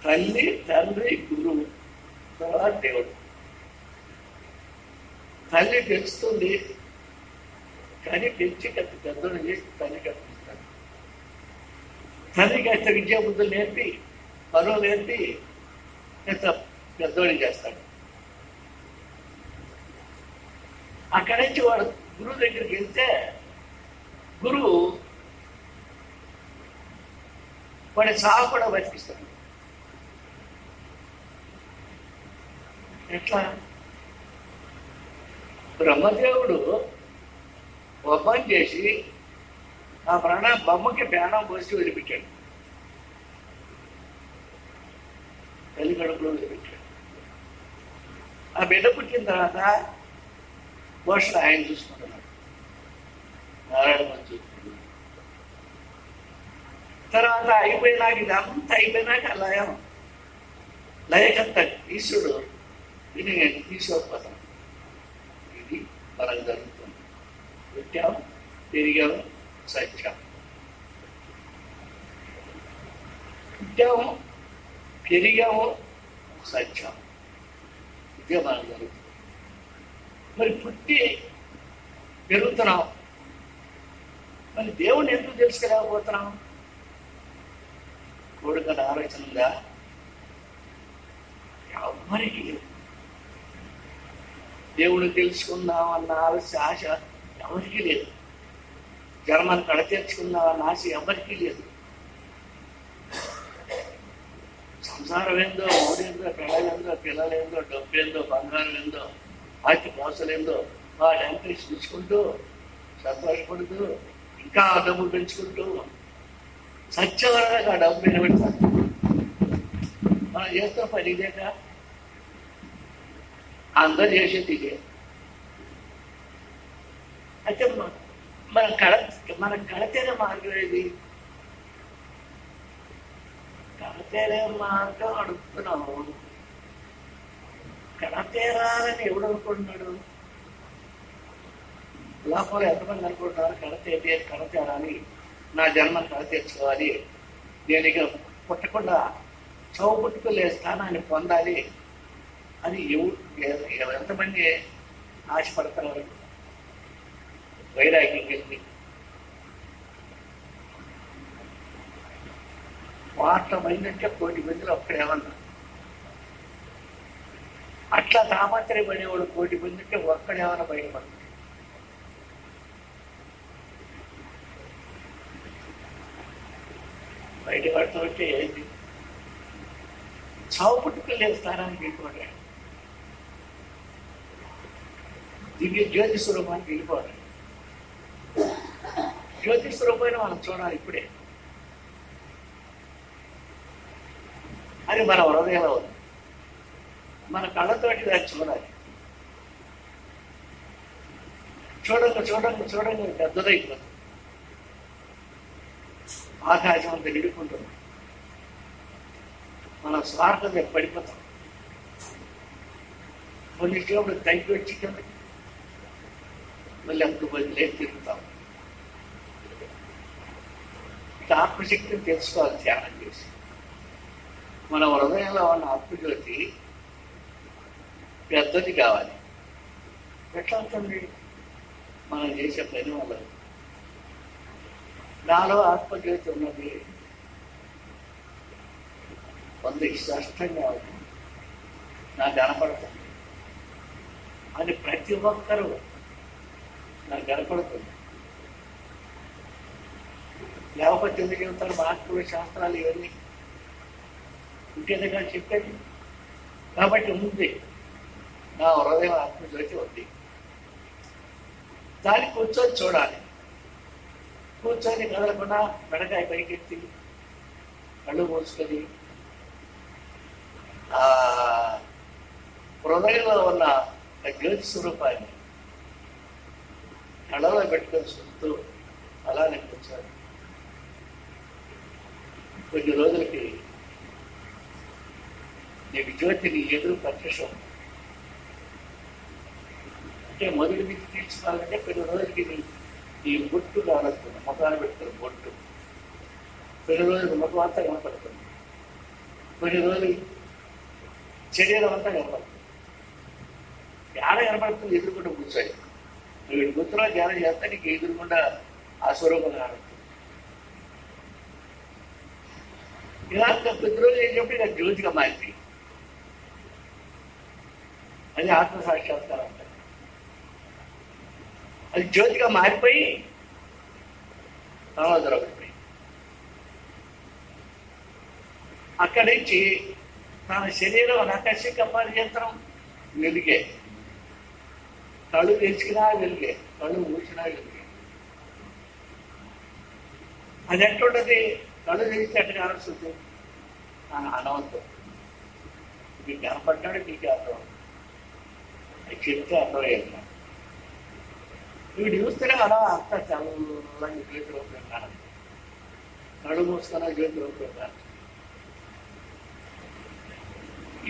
తల్లి, తండ్రి, గురువు, తర్వాత దేవుడు. తల్లి పెంచుతుంది, కానీ పెంచి పెద్దోడు చేసి తల్లి కనిపిస్తాడు. తల్లికి అయితే విద్యా బుద్ధులు నేర్పి, పనులు నేర్పి పెద్దోడిని చేస్తాడు. అక్కడి నుంచి వాడు గురువు దగ్గరికి వెళ్తే గురువు వాడి సాగు కూడా బతికిస్తాడు. ఎట్లా? బ్రహ్మదేవుడు బొమ్మని చేసి ఆ బొమ్మకి ప్రాణం పోసి వదిలిపెట్టాడు, తల్లి కడుపులో వదిలిపెట్టాడు. ఆ బిడ్డ పుట్టిన తర్వాత పోషణ ఆయన చూసుకుంటున్నాడు, నారాయణ చూసుకుంటున్నాడు. తర్వాత అయిపోయినాక, ఇదంతా అయిపోయినాక లయకంత ఈశ్వరుడు ఇది తీసుకోకపోతాం. ఇది మనకు జరుగుతుంది. పుట్టాము, పెరిగాము, సత్యాము. పుట్టాము, పెరిగాము, సత్యాము. ఇదే మనకు జరుగుతుంది. మరి పుట్టి పెరుగుతున్నాం, మరి దేవుణ్ణి ఎందుకు తెలుసుకోలేకపోతున్నాం? కోడుకల ఆలోచన ఉందా? ఎవరికి దేవుడు తెలుసుకుందాం అన్న ఆశ ఎవరికి లేదు. జన్మను కడతీర్చుకుందాం అన్న ఆశ ఎవరికి లేదు. సంసారం ఏందో, ఓడేందో, పిల్లలేందో, పిల్లలేందో, డబ్బు ఏందో, బంగారం ఏందో, ఆస్తి మోసలేందో వాటంతా చూసుకుంటూ సంతోషపడుతూ ఇంకా డబ్బులు పెంచుకుంటూ సత్యవరంగా ఆ డబ్బు నిలబెడతారు. మనం చేస్తున్న పని ఇదేక, అందరు చేసేది ఇదే. అయితే మన కడతేరే మార్గం ఏది? కడతేరే మార్గం అడుగుతున్నాము. కడతేరాలని ఎవడు అనుకుంటున్నాడు? లోపల ఎంతమంది అనుకుంటున్నారు కడతేరాని, నా జన్మను కడతీర్చుకోవాలి, దేనికి పుట్టకుండా చౌపుట్టుకులే స్థానాన్ని పొందాలి అని ఎంతమంది ఆశపడతారు? వైరాగ్యం కలిగి 1,000,000 మంది అంటే 1,000,000 మందిలో ఒక్కడేమన్నా అట్లా తాపత్రయపడేవాడు 1,000,000 మంది అంటే ఒక్కడేమన్నా బయటపడతాడు. బయటపడుతుంటే ఏంటి? చావు పుట్టుకలు లేని స్థానానికి వెళ్ళిపోతాడు, దివ్య జ్యోతి స్వరూపానికి వెళ్ళిపోతాడు. జ్యోతి స్వరూపాన్ని మనం చూడాలి ఇప్పుడే. అది మన హృదయంలో ఉంది, మన కళ్ళతోటి దాన్ని చూడాలి. చూడంగా పెద్దదైపోతుంది, ఆకాశం అంతా నిడుకుంటుంది. మనం స్వార్థం పడిపోతాం. కొన్ని స్టేపులు తగ్గి వచ్చి మళ్ళీ అప్పుడు బదిలే తిరుగుతాం. ఆత్మశక్తిని తెలుసుకోవాలి ధ్యానం చేసి. మన హృదయంలో ఉన్న ఆత్మజ్యోతి పెద్దది కావాలి. ఎట్లా అవుతుంది? మనం చేసే పని వల్ల. నాలో ఆత్మజ్యోతి ఉన్నది, కొందరికి స్పష్టంగా అవుతుంది, నాకు కనపడుతుంది అని ప్రతి ఒక్కరూ నాకు కనపడుతుంది. లేకపోతే ఎందుకు చెబుతారు మహాత్ముల శాస్త్రాలు ఇవన్నీ? ఇంకేదైనా చెప్పేది. కాబట్టి ఉంది, నా హృదయం ఆత్మజ్యోతి ఉంది. దాన్ని కూర్చొని చూడాలి. కూర్చొని కదలకుండా మెడకాయ పైకెత్తి కళ్ళు మూసుకొని హృదయంలో ఉన్న జ్యోతి స్వరూపాన్ని కళ్ళలో పెట్టుకొని చూస్తూ అలానే కూర్చొని కొన్ని రోజులకి నీకు జ్యోతిని ఎదురు ప్రత్యక్షం. అంటే మొదటి నుంచి తీర్చుకోవాలంటే కొన్ని రోజులకి ఈ బొట్టు కానొస్తుంది, ముఖాన్ని పెట్టుకుని బొట్టు. కొన్ని రోజులు ముఖం అంతా కనపడుతుంది, కొన్ని రోజులు శరీరం అంతా కనపడుతుంది. ధ్యానం కనపడుతుంది ఎదురుకుండా కూర్చోయి. నువ్వు గుర్తులో ధ్యానం చేస్తే నీకు ఎదురుకుండా ఆ స్వరూపం కానొస్తుంది. ఇలా కొద్ది రోజులు ఏం చెప్పి నాకు జ్యోతిగా మారింది. అది ఆత్మసాక్షాత్కారం అంటారు. అది జ్యోతిగా మారిపోయి సమాధానపడిపోయి అక్కడి నుంచి తన శరీరం ఆకర్షిక పర్యంతరం వెలిగే. కళ్ళు తెచ్చినా వెలిగే, కళ్ళు మూసినా వెలిగే. అది ఎట్లుంటది? కళ్ళు తెరిచి అట్లా కానొస్తుంది అనవద్దు. మీకు కనపడ్డాడు, మీకు అర్థం అది చెప్తే అర్థమయ్యేది. వీడు చూస్తేనే అలా అంత చల్లని జ్యోతి రూపం కాదు, కళ్ళు మూసుకున్న జ్యోతి రూపం కాదు.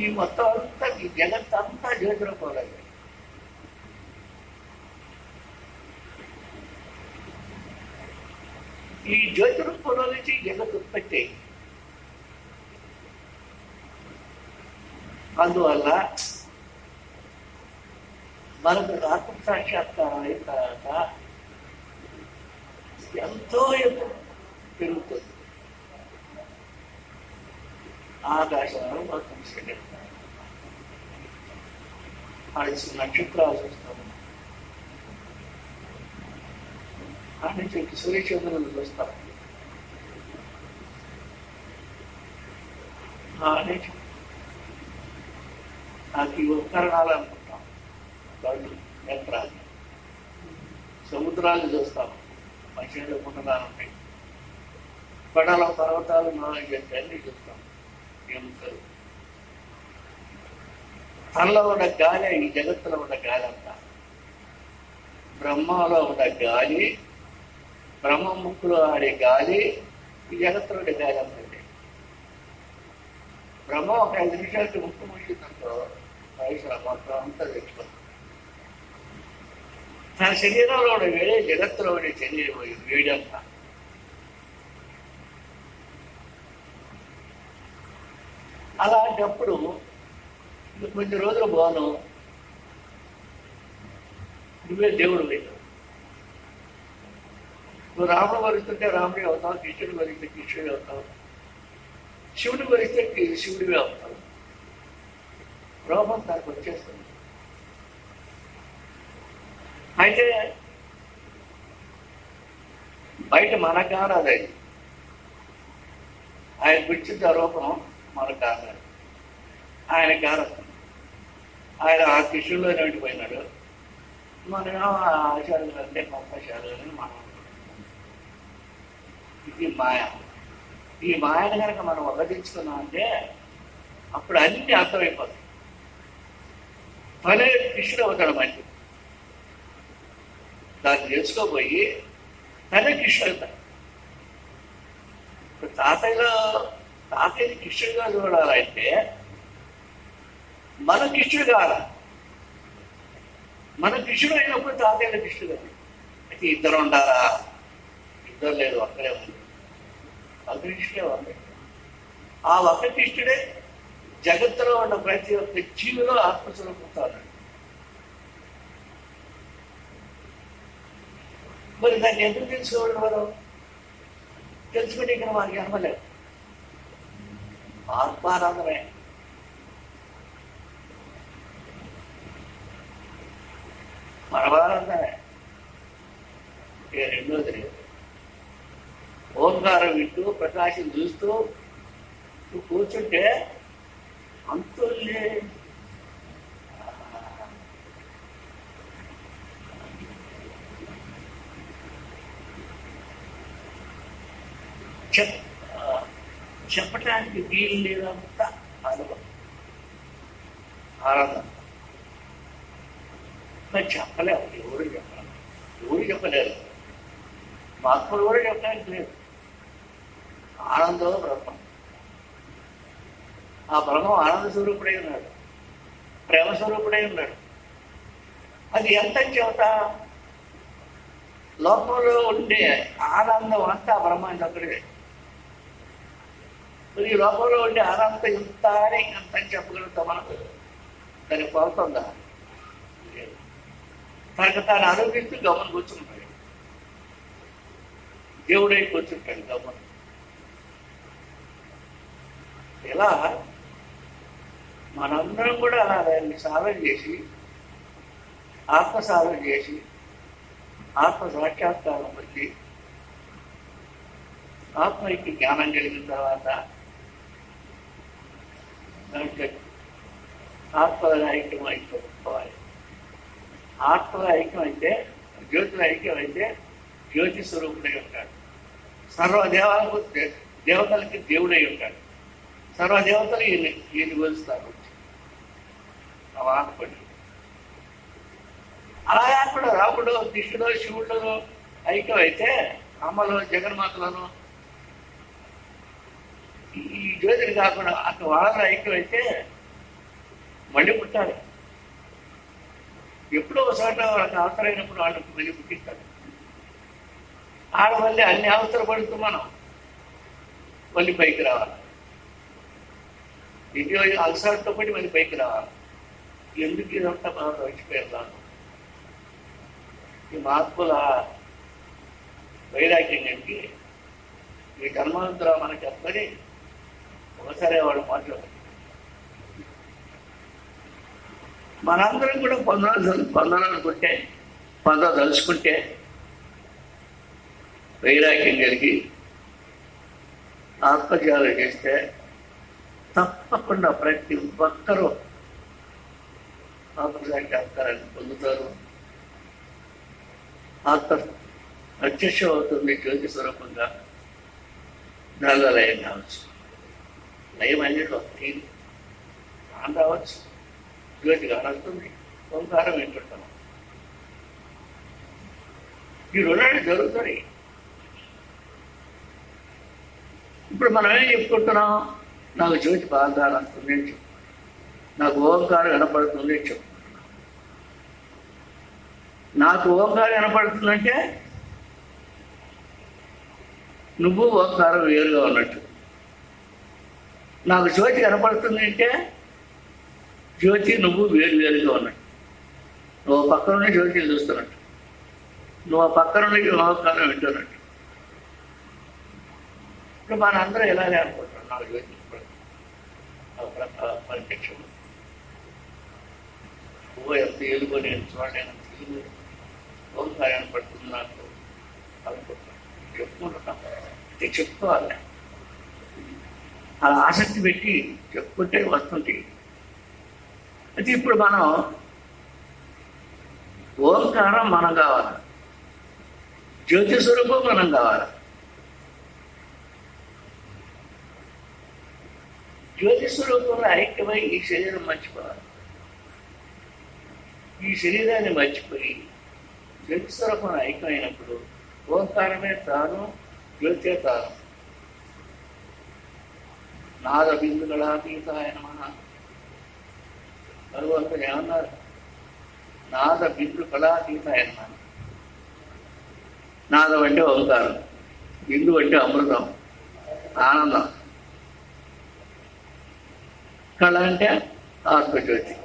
ఈ మొత్తం అంతా ఈ జగత్ అంతా జ్యోతి రూపంలో. ఈ జ్యోతి రూపంలో నుంచి జగత్ ఉత్పత్తి. అందువల్ల మనకు ఆత్మ సాక్షాత్కారం అయిన తర్వాత ఎంతో ఎత్తు పెరుగుతుంది. ఆకాశంలో మొత్తం శరీరం ఆడిసి నక్షత్రాలు చూస్తాము, ఆ నుంచి సూర్యచంద్రులు చూస్తాము, ఆ నుంచి నాకు ఈ ఉపకరణాలు అనుకుంటాం, కళ్ళు నేత్రాలు. సముద్రాలు చూస్తాము, మంచిగా కుండలాలు ఉంటాయి, పడాల పర్వతాలు, అన్ని చూస్తాం. ఎముకలు, తనలో ఉన్న గాలి, ఈ జగత్తులో ఉన్న గాలి అంతా, బ్రహ్మలో ఉన్న గాలి, బ్రహ్మ ముక్కులో ఆడే గాలి, ఈ జగత్తులో ఉండే గాలి అంతండి. బ్రహ్మ ఒక 5 నిమిషాలకి ముక్కు ముట్టిందంతో వయసు మొత్తం అంతా తెచ్చుకుంది. తన శరీరంలో ఉండే వేడే జగత్తులో ఉండే శరీరం వేడంతా. అలాంటప్పుడు కొన్ని రోజులు బాను నువ్వే దేవుడు లేదు. నువ్వు రాముడు వరిస్తుంటే రాముడే అవుతావు, కృష్ణుడు వరిస్తే కృష్ణుడే అవుతావు, శివుడు వరిస్తే శివుడివే అవుతావు. రూపం తనకు వచ్చేస్తుంది. అయితే బయట మనకు కాదు, అది ఆయన గుర్తించే రూపం మనకు కాదు, ఆయన కాదు. ఆయన ఆ కృష్ణుల్లో నిండిపోయినాడు, మనమేమో ఆచార్యులు అంటే పంపశాలు అని మనం. ఇది మాయ. ఈ మాయను కనుక మనం వదిలించుకున్నాం అంటే అప్పుడు అన్ని అర్థమైపోతాయి. తనే కృష్ణుడు అవుతాడు. మంచి దాన్ని తెలుసుకోపోయి తనే కృష్ణుడు అవుతాడు. ఇప్పుడు తాతయ్యని కృష్ణుడిగా చూడాలంటే మన కృష్ణుడు కాదా? మన కృష్ణుడు అయినప్పుడు తాతయ్య కృష్ణుడు కాదు. అయితే ఇద్దరు ఉండాలా? ఇద్దరు లేదు, ఒక్కడే ఉంది. ఒక కృష్ణుడే ఉంది. ఆ ఒక్క కృష్ణుడే జగత్తులో ఉన్న ప్రతి ఒక్క జీవిలో ఆత్మస్వరూపుతాడు. మరి దాన్ని ఎందుకు తెలుసుకోవడం? మనం తెలుసుకుని ఇక్కడ మనకి అనమలేదు. ఆత్మానందమే. పరమానందమే. ఇక రెండోది ఓంకారం వింటూ ప్రకాశం చూస్తూ నువ్వు కూర్చుంటే అంతుల్యే. చెప్పటానికి వీలు లేదంత అనుభవం, ఆనందం. మరి చెప్పలేము, ఎవరు చెప్పాలి. ఎవరు చెప్పలేరు, మహాత్ములు కూడా చెప్పడానికి లేదు. ఆనందో బ్రహ్మం. ఆ బ్రహ్మం ఆనంద స్వరూపుడై ఉన్నాడు, ప్రేమ స్వరూపుడై ఉన్నాడు. అది ఎంత చెబుత లోకంలో ఉండే ఆనందం అంతా బ్రహ్మాండ ఒక్కడే. ఈ లోకంలో ఉండే ఆనందం ఇంత అని ఎంత అని చెప్పగలుగుతాం మనకు? దానికి కొలుతుందా? తనకు తాను అనుభవిస్తూ గమని కూర్చుంటాడు, దేవుడై కూర్చుంటాడు గమని. ఇలా మనందరం కూడా దాన్ని సాధన చేసి, ఆత్మ సాధన చేసి, ఆత్మ సాక్షాత్కారం వచ్చి, ఆత్మకి జ్ఞానం కలిగిన తర్వాత దాంట్లో ఆత్మల ఐక్యం అయిపోవాలి. ఆత్మల ఐక్యం అయితే, జ్యోతుల ఐక్యం అయితే జ్యోతి స్వరూపుడై ఉంటాడు. సర్వదేవాలకు దేవతలకి దేవుడై ఉంటాడు. సర్వదేవతలు ఈయన కొలుస్తారు ఆత్మని. అలా కాకుండా రాముడు, కృష్ణుడు, శివుడు ఐక్యం అయితే, అమ్మలు, జగన్మాతలను ఈ జ్యోతిని కాకుండా అక్కడ వాళ్ళ ఐక్యం అయితే మళ్ళీ పుట్టాలి. ఎప్పుడో ఒకసారి వాళ్ళకి అవసరమైనప్పుడు వాళ్ళకి మళ్ళీ పుట్టిస్తాడు. ఆడ మళ్ళీ అన్ని అవసరపడుతూ మనం మళ్ళీ పైకి రావాలి. ఇది అలసాటుతో పాటు మళ్ళీ పైకి రావాలి. ఎందుకు ఇదంతా బాగా వచ్చిపోయారు? ఈ మహాత్ముల వైరాగ్యం ఏంటి? ఈ జన్మాంతర మనకి చెప్పని ఒకసారి వాడు మాట్లాడారు. మనందరం కూడా పొందాలనుకుంటే, పొందదలుచుకుంటే, వైరాగ్యం కలిగి ఆత్మజ్ఞానం చేస్తే తప్పకుండా ప్రతి ఒక్కరూ ఆత్మసాక్షాత్కారాన్ని పొందుతారు. ఆత్మ ప్రత్యక్షం అవుతుంది జ్యోతి స్వరూపంగా. దానిలో లయం కావచ్చు, లయం అన్నింటిలో ఆన్ రావచ్చు, జ్యోతి కానొస్తుంది, ఓంకారం వింటుంటాం. ఈ రెండే జరుగుతాయి. ఇప్పుడు మనం ఏం చెప్పుకుంటున్నాం? నాకు జ్యోతి బాగా వస్తుంది అని చెప్పు, నాకు ఓంకారం వినపడుతుంది అని చెప్పు. నాకు ఓంకారం వినపడుతుందంటే నువ్వు ఓంకారం వేరుగా ఉన్నట్టు. నాకు జ్యోతి కనపడుతుంది అంటే జ్యోతి నువ్వు వేరుగా ఉన్నట్టు. నువ్వు పక్కన నుండి జ్యోతిని చూస్తున్నట్టు, నువ్వు ఆ పక్కన నుండి ఓంకారం వింటున్నట్టు. ఇప్పుడు మన అందరం ఇలాగే అనుకుంటాం, నాకు జ్యోతి ప్రత్యక్షం ఎంత ఎలుగో నేను చూడలేను, ఓంకారం పడుతుంది నాకు అనుకుంటున్నాను, చెప్పుకుంటున్నాం. అంటే చెప్పుకోవాలి, అలా ఆసక్తి పెట్టి చెప్పుకుంటే వస్తుంది. అయితే ఇప్పుడు మనం ఓంకారం మనం కావాలి, జ్యోతి స్వరూపం మనం కావాలి. జ్యోతి స్వరూపంలో ఐక్యమై ఈ శరీరం మర్చిపోవాలి. ఈ శరీరాన్ని మర్చిపోయి జ్యోతి స్వరూపంలో ఐక్యమైనప్పుడు ఓంకారమే తాను, జ్యోతే తాను. నాద బిందుగళాతీతాయ నమః. భగవంతుడు ఏమన్నారు? నాద బిందు కళాతీతాయ నమః. నాదం అంటే ఓంకారం, బిందు అంటే అమృతం, ఆనందం, కళ అంటే ఆత్మజ్యోతి.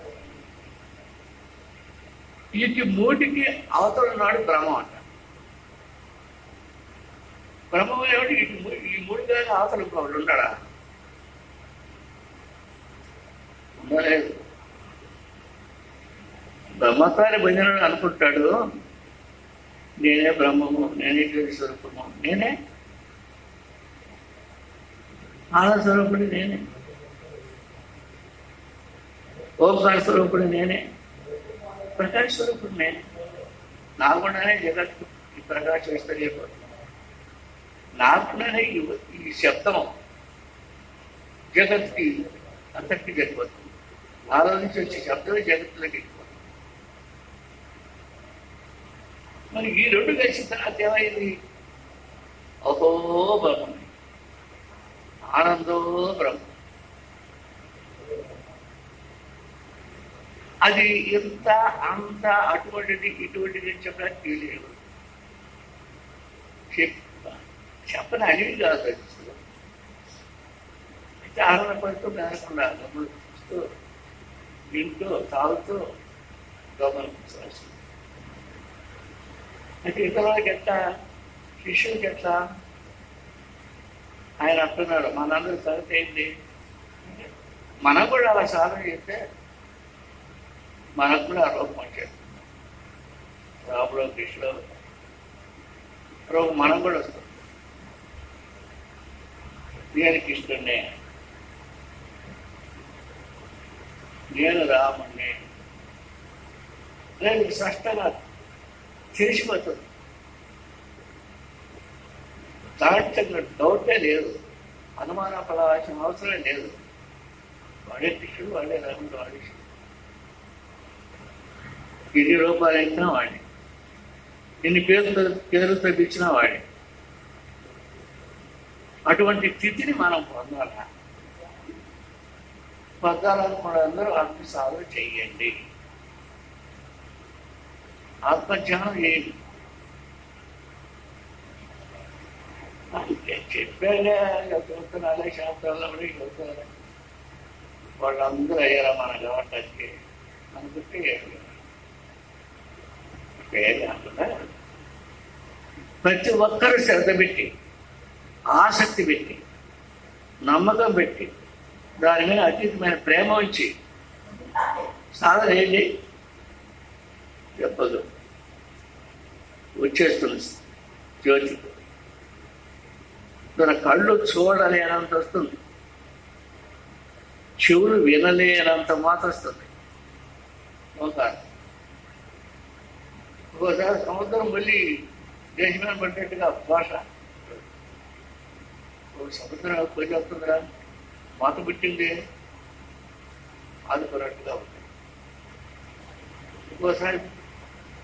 వీటి మూటికి అవతల నాడు బ్రహ్మం అంట. బ్రహ్మం ఏమిటి? ఈ మూడు కానీ అవతల ఒకడు ఉన్నాడా? ఉండలేదు. బ్రహ్మత్వాన్ని పొందినాడు అనుకుంటాడు, నేనే బ్రహ్మము, నేనే జ్యోతి స్వరూపము, నేనే ఆనంద స్వరూపుడి, నేనే ఓంకార స్వరూపుడు, నేనే ప్రకాశ స్వరూపుడు, నేనే. నాకుండానే జగత్తు ఈ ప్రకాశం విస్తరిపోతుంది. నాకుండానే ఈ శబ్దం జగత్తుకి అంతటికి జరిగిపోతుంది. నాలో నుంచి వచ్చే శబ్దమే జగత్తులోకి వెళ్ళిపోతుంది. మరి ఈ రెండు కలిసిన తర్వాత ఏమైంది? అహో బ్రహ్మ, ఆనందో బ్రహ్మ. అది ఎంత అంత అటువంటిది ఇటువంటిది అని చెప్పడానికి తెలియదు. చెప్పని అడివి కాదు. అయితే ఆనందపడుతూ మేనకుండా గమనిస్తూ వింటూ తాగుతూ గమనించాల్సి. అయితే ఇతరులకి ఎట్లా, శిష్యులకి ఎట్లా? ఆయన అంటున్నాడు, మనందరూ సంగతి ఏంటి, మనం కూడా అలా సాధన చేస్తే మనకు కూడా రోగం వచ్చేది. రాముడు కృష్ణుడు రోగం మనం కూడా వస్తుంది. నేను కృష్ణుడినే, నేను రాముడిని, నేను స్పష్టంగా తెలిసిపోతుంది. దాంట్లో డౌటే లేదు, అనుమాన పడాల్సిన అవసరం లేదు. వాడే కృష్ణుడు, వాడే రాముడు, వాడే ఎన్ని రూపాయలు ఇచ్చినా వాడి, ఎన్ని పేరుతో ఇచ్చినా వాడి. అటువంటి స్థితిని మనం పొందాలా. పొందాలనుకున్న అందరూ ఆత్మ సాధన చెయ్యండి. ఆత్మజ్ఞానం ఏమి చెప్పాడే చదువుతున్నారే, శాస్త్రాల్లో కూడా చదువుతున్నారు. వాళ్ళందరూ అయ్యారా మన గవర్నర్కి అనుకుంటే అంటున్నా. ప్రతి ఒక్కరూ శ్రద్ధ పెట్టి, ఆసక్తి పెట్టి, నమ్మకం పెట్టి, దాని మీద అతీతమైన ప్రేమ ఉంచి సాధన ఏంటి చెప్పదు. వచ్చేస్తుంది జ్యోతి. తన కళ్ళు చూడలేనంత వస్తుంది, చెవులు వినలేనంత మాత్రం వస్తుంది. ఒక్కోసారి సముద్రం మళ్ళీ దేశమైన పడ్డట్టుగా భాష. సముద్రం పోయి వస్తుందిరా, మాత పుట్టింది ఆదుకున్నట్టుగా ఉంది. ఒక్కోసారి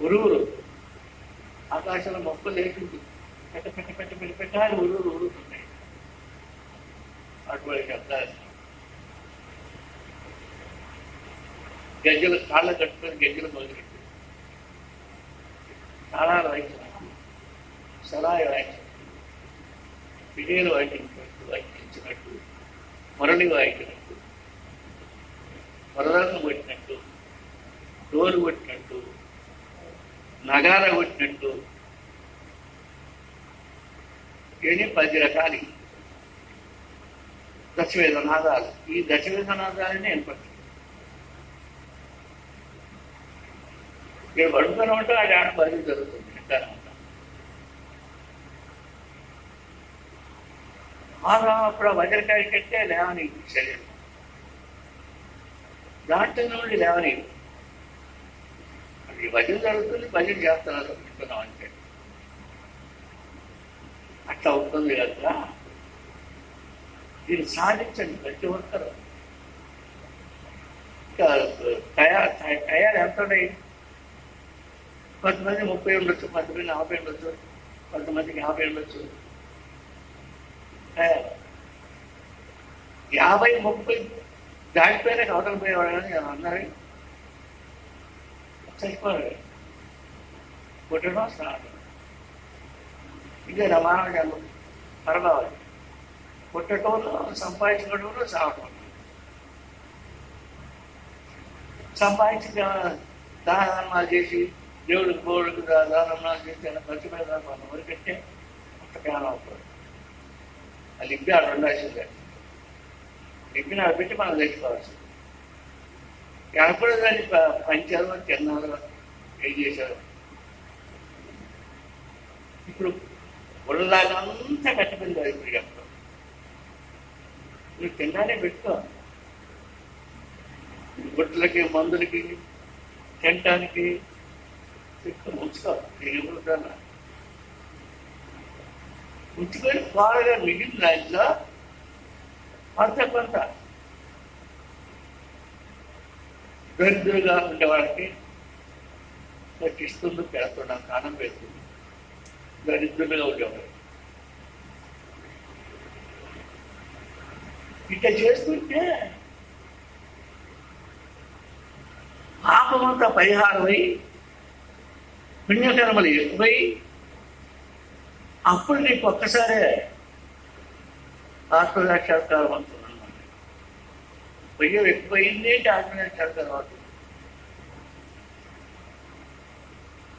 ఉరువురు ఆకాశంలో మొక్కలు లేకుంది, పెట్ట పెట్ట పెట్ట పెట్ట పెట్టాలి ఉరువురు ఉరుకుతున్నాయి. అటువంటి శబ్దాలు గజ్జలు కాళ్ళ కట్టుకొని గజ్జలు మొదలుపెట్టి తాళాలు వాయించినట్టు, సరాయి వాయించినట్టు, పిడియలు వాయించినట్టు, మురళి వాయించినట్టు, వరదలను కొట్టినట్టు, డోలు కొట్టినట్టు, నగార కొట్టినట్టు, ఇవన్నీ 10 రకాలు దశవేద నాదాలు. ఈ దశవేద నాదాలని ఏర్పడుతుంది. మీరు పడుతూనే ఉంటే ఆ ధ్యానం బదిలీ జరుగుతుంది. వింటానే ఉంటాం. అప్పుడు వజ్రకాయ కట్టే లేవని శరీరం, దాంట్లో నుండి లేవని భజన జరుగుతుంది, భజన చేస్తున్నారు వింటున్నాం అంటే అట్లా అవుతుంది కదా. దీన్ని సాధించండి ప్రతి ఒక్కరు. తయారు ఎంత ఉన్నాయి? కొంతమంది 30 ఉండొచ్చు, కొంతమంది 40 ఉండొచ్చు, కొంతమందికి 50 ఉండొచ్చు. 50-30 దాటిపోయినా అవతల పోయేవాడు కానీ అన్నారు చచ్చిపోయాడు. పుట్టడం స్నానం ఇదే రమాన జన్మ పరమావధి. పుట్టడంలో, సంపాదించుకోవడంలో, సాగటం. సంపాదించి దానాలు చేసి దేవుడికి బోడుకు దానాలు చేసి ఖర్చు పెడతాను వరకంటే అంత జ్ఞానం అవుతుంది. అది లిప్పి ఆడ ఉండాల్సిందే. లిప్పిని ఆడ పెట్టి మనం తెచ్చుకోవాల్సింది. ఎప్పుడు దాన్ని పంచారు, తిన్నారు, ఏం చేశారు. ఇప్పుడు ఒళ్ళలాగా అంతా కట్టిపోయింది. ఇప్పుడు చెప్తాం, నువ్వు తిన్నానే పెట్టుకో. గుడ్లకి, మందులకి, తినటానికి పెట్టుకో, ఉంచుకో. నేను ఎప్పుడు ఉంచుకొని బాగా మిగిలిన దాంట్లో కొంత దరిద్రులుగా ఉండే వాళ్ళకి పట్టిస్తుంది, పెడుతున్నాం, కానం పెడుతుంది. దరిద్రులుగా ఉండేవారు. ఇట్లా చేస్తుంటే పాపమంతా పరిహారమై పుణ్యకర్మలు ఎక్కువై అప్పుడు నీకు ఒక్కసారే ఆత్మసాక్షాత్కారం అవుతుంది అన్నమాట. పుణ్యం ఎక్కువైంది అంటే ఆత్మసాక్షాత్కారం అవుతుంది.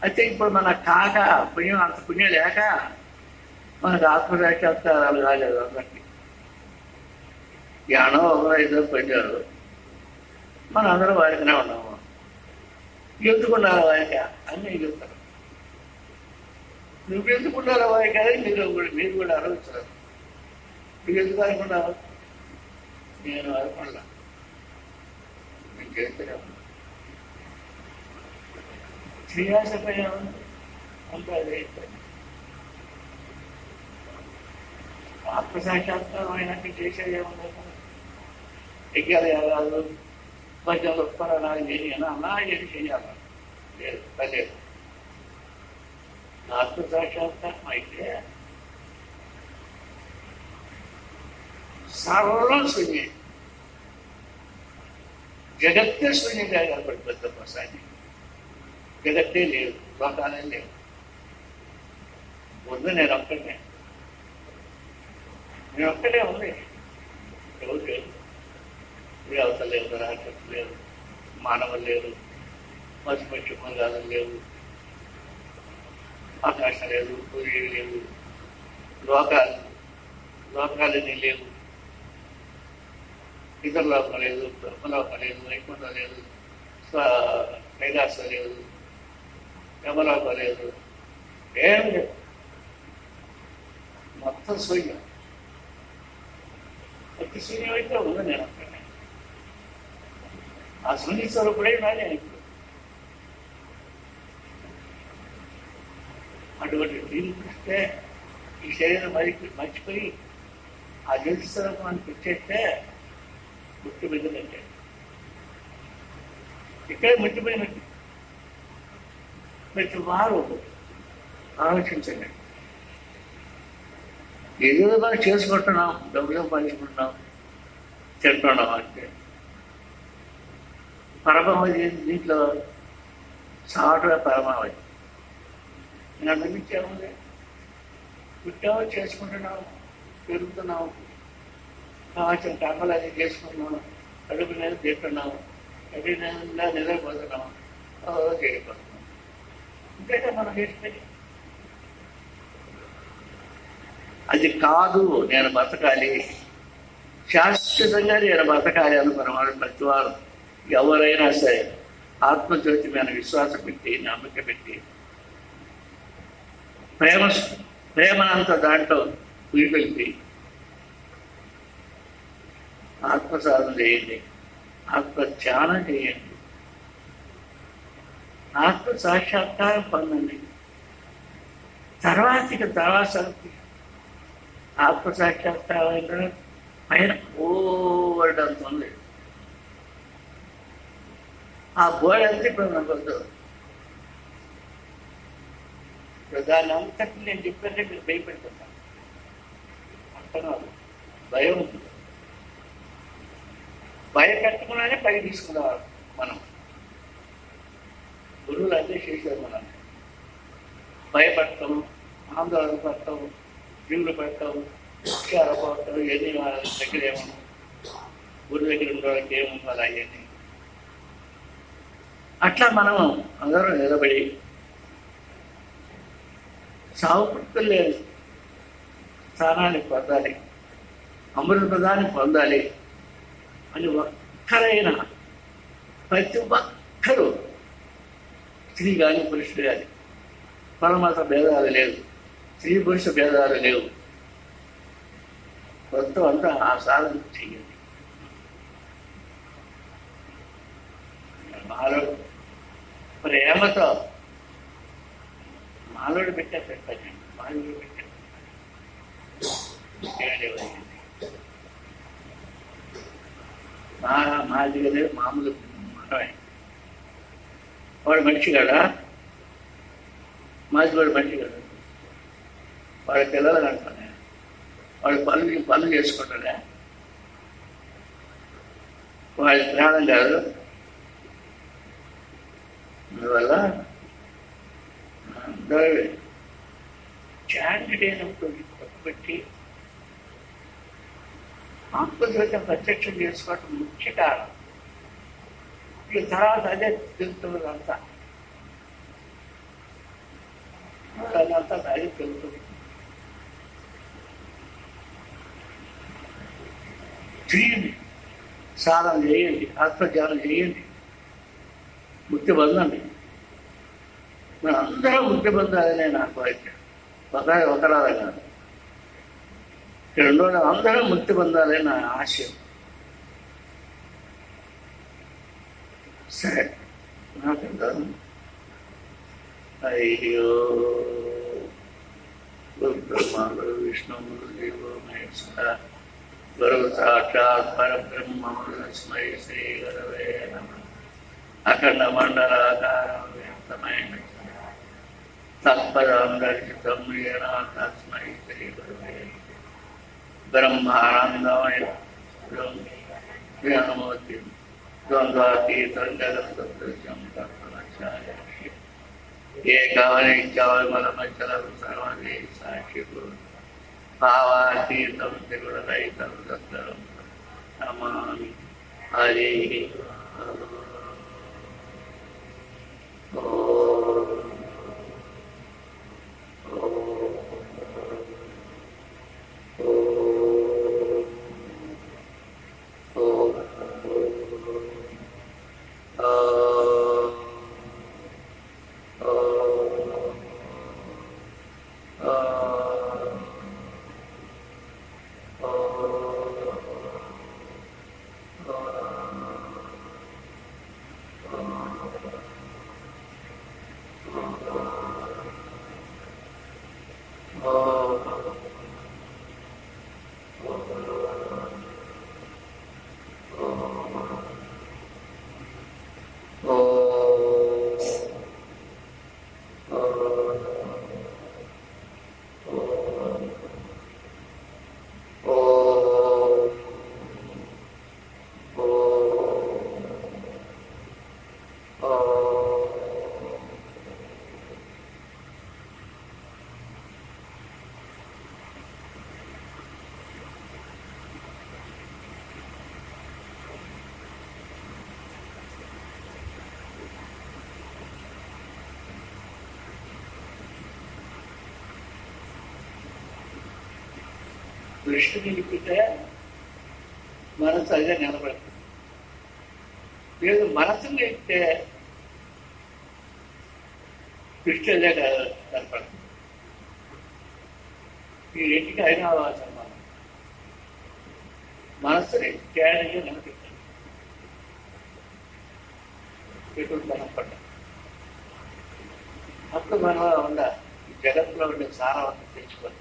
అయితే ఇప్పుడు మన కాక పుణ్యం అంత పుణ్యం లేక మనకు ఆత్మసాక్షాత్కారాలు కాలేదు అందరికీ. జ్ఞానం ఒకరు ఐదో పొందారు, మన అందరం వారికనే ఉన్నాము. ఎందుకున్నారు వారిక అని చెప్తారు. నువ్వు ఎందుకున్నారా వారిక మీరు కూడా అడగచ్చారు. నువ్వు ఎందుకు అనుకున్నావు? నేను అనుకున్నా, నేను చేస్తూనే ఉన్నా. శ్రీయాసపై అంతా అదే ఆత్మసాక్షాత్కారం అయినట్టు చేసేదేమన్నా ఎగ్గాలి కాదు. కొంచెం ఉత్పన్నాలు చేయను అలా ఏది చేయాలి లేదు. లేదు, ఆత్మసాక్షాత్కారం అయితే సర్వం శూన్యం, జగత్తే శూన్యంగా కాబట్టి పెద్ద ప్రసాది. జగత్తే లేదు, లోకాలే లేవు. ముందు నేను ఒక్కటే ఉంది. ఎవరు లేదు, అవతల లేదు, రాక్షసు లేదు, మానవులు లేరు, పశుపక్షి మంగాలు లేవు, ఆకాశం లేదు, సూర్యుడు లేవు, లోకాలని లేవు, ఇతర లోకం లేదు, బ్రహ్మలోకం లేదు, వైకుంఠం లేదు, కైలాసం లేదు, యమలోకం లేదు, ఏం లేదు. మొత్తం శూన్యం. ప్రతి శూన్యం అయితే ఉంది నేను అక్కడ. ఆ శూన్య స్వరూపుడే నాదే ఇప్పుడు. అటువంటి దీన్ని చూస్తే ఈ శరీరం మర్చిపోయి ఆ జ్యోతి స్వరూపాన్ని తెచ్చేస్తే ముట్టిపోయిందంటే ఇక్కడే ముట్టిపోయినట్టు. ప్రతి వారు ఆలోచించండి. ఏదో మనం చేసుకుంటున్నాం, డబ్బు సంపాదించుకుంటున్నాం, తింటున్నాం అంటే పరమావధి దీంట్లో సాటుగా పరమావధి. నేను అందించాము, పుట్టాము, చేసుకుంటున్నాము, పెరుగుతున్నాము, కావాల్సిన కర్మలు అది చేసుకుంటున్నాము, కడుపు నెల తింటున్నాము, కడుపు నెల నిద్రపోతున్నాము, చేయకపోతున్నాం. ఇంకైతే మనం చేసుకొని అది కాదు, నేను బతకాలి, శాశ్వతంగా నేను బతకాలి అనుకున్నవాడు ప్రతివారు ఎవరైనా సరే ఆత్మజ్యోతి మీద విశ్వాసం పెట్టి, నమ్మకం పెట్టి, ప్రేమనంత దాంట్లో ఉరిపెట్టి ఆత్మసాధన చేయండి, ఆత్మధ్యానం చేయండి, ఆత్మ సాక్షాత్కారం పొందండి. తర్వాత ఆత్మ సాక్షాత్కారం పైన ఓడంత ఉంది. ఆ బోర్డు అంతా ఇప్పుడు నాకు వద్దు. దాని అంతటి నేను చెప్పానంటే మీరు భయపెడుతున్నాను. అర్థం భయం ఉంటుంది. భయపెట్టకుండానే పైకి తీసుకునేవారు మనం. గురువులు అదే చేశారు మనం. భయపడతాం, ఆందోళన పడతాం, జీవులు పెడతాం, విచారపడతాం, ఏది వాళ్ళ దగ్గర ఏమన్నా గురువు దగ్గర ఉండడానికి ఏముండాలి అవన్నీ. అట్లా మనం అందరం నిలబడి సావుపుట్టులు లేదు స్థానాన్ని పొందాలి, అమృత పదాన్ని పొందాలి అని ఒక్కరైనా ప్రతి ఒక్కరూ, స్త్రీ కానీ పురుషుడు కానీ, పరమత భేదాలు లేవు, స్త్రీ పురుష భేదాలు లేవు, మొత్తం అంతా ఆ సాధన చెయ్యండి. మాలో ప్రేమతో మాలోడు పెట్టండి, మాలోడు పెట్టండి. మాది కదా మామూలు మనమే. వాడు మనిషి కదా, మాసిగోడు మనిషి కదా, వాళ్ళ పిల్లలు కనుకునే వాళ్ళు పనులు చేసుకుంటానే, వాళ్ళ ప్రాణం కాదు. అందువల్ల చారిటీ అయినప్పుడు పెట్టి ఆత్మజ్యోతి ప్రత్యక్షం చేసుకోవటం ముఖ్య కారణం. ఈ తర్వాత అదే తెలుస్తుంది అంతా అదే తెలుస్తుంది. చేయండి, సాధన చేయండి, ఆత్మజ్ఞానం చేయండి, ముక్తి పొందండి. మన అందరం ముక్తి పొందాలనే నాకు అయితే ఒకరాలే కాదు, రెండో అందరం ముక్తి పొందాలని నా ఆశయం. సరే, నాకంటాను అయ్యో గురు బ్రహ్మ గురు విష్ణు గురు దేవో మహేశ్వర గురు సాక్షాత్ పరబ్రహ్మ తస్మై శ్రీ గురవే నమః. అఖండ మండలాకారం వ్యాప్తమైన తత్పదం దర్శితం ఏన తస్మై శ్రీ గురవే బ్రహ్మానందమయ జ్ఞానమూర్తి ద్వంద్వాతీతం జగత్సదృశ్యం తత్వలక్షాయ ఏకవనిత్యవమలమచలం సర్వదే సాక్షికు భావాతీతం త్రిగుణరహితం సత్తరం నమామి. హరి దృష్టిని నింపితే మనసు అదే నిలబడుతుంది. లేదు మనసుని నింపితే దృష్టి అదే కనపడుతుంది. ఈ రెంటికి అయినా అవసరం. మనసుని తేడాగా నిలబెట్టాలి, ఎటువంటి కనపడ్డా అప్పుడు మనం ఉన్న జగత్తులో ఉండే సారవంతం తెచ్చుకోవాలి.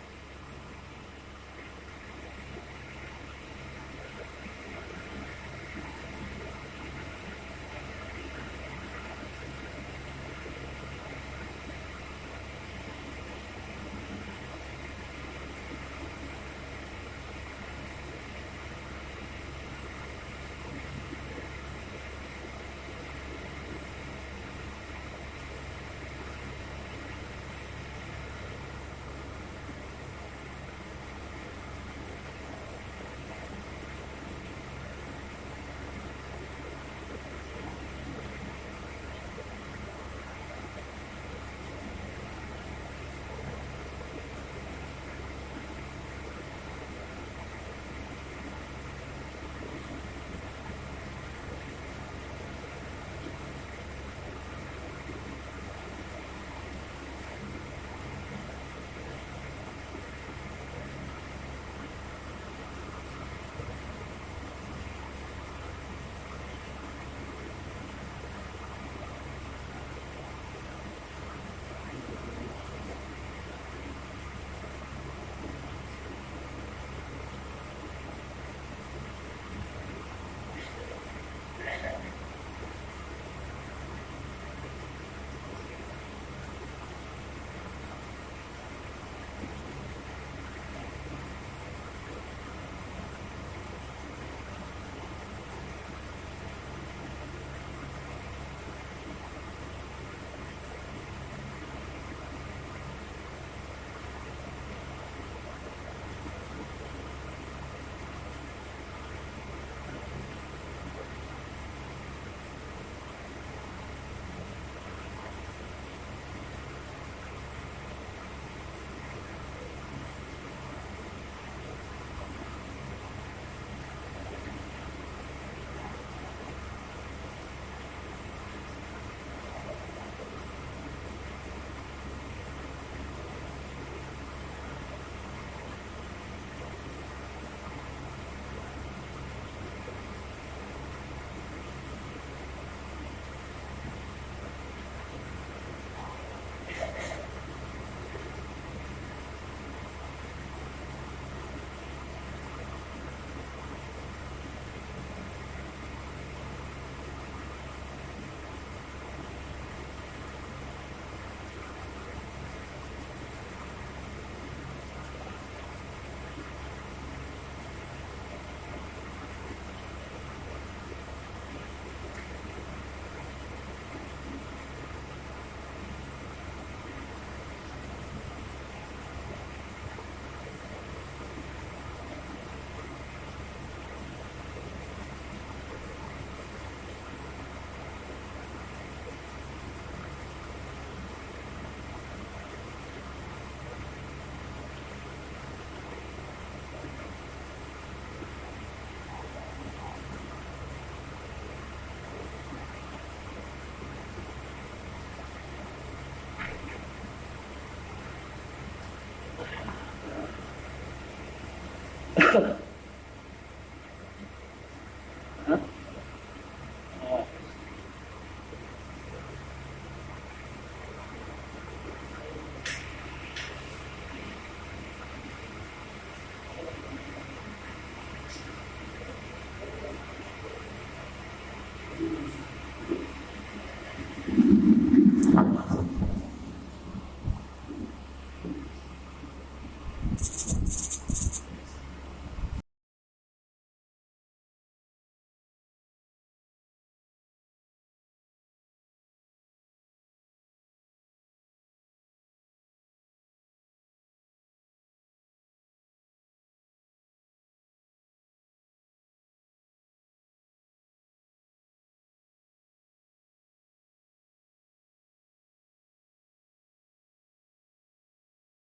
ఆ?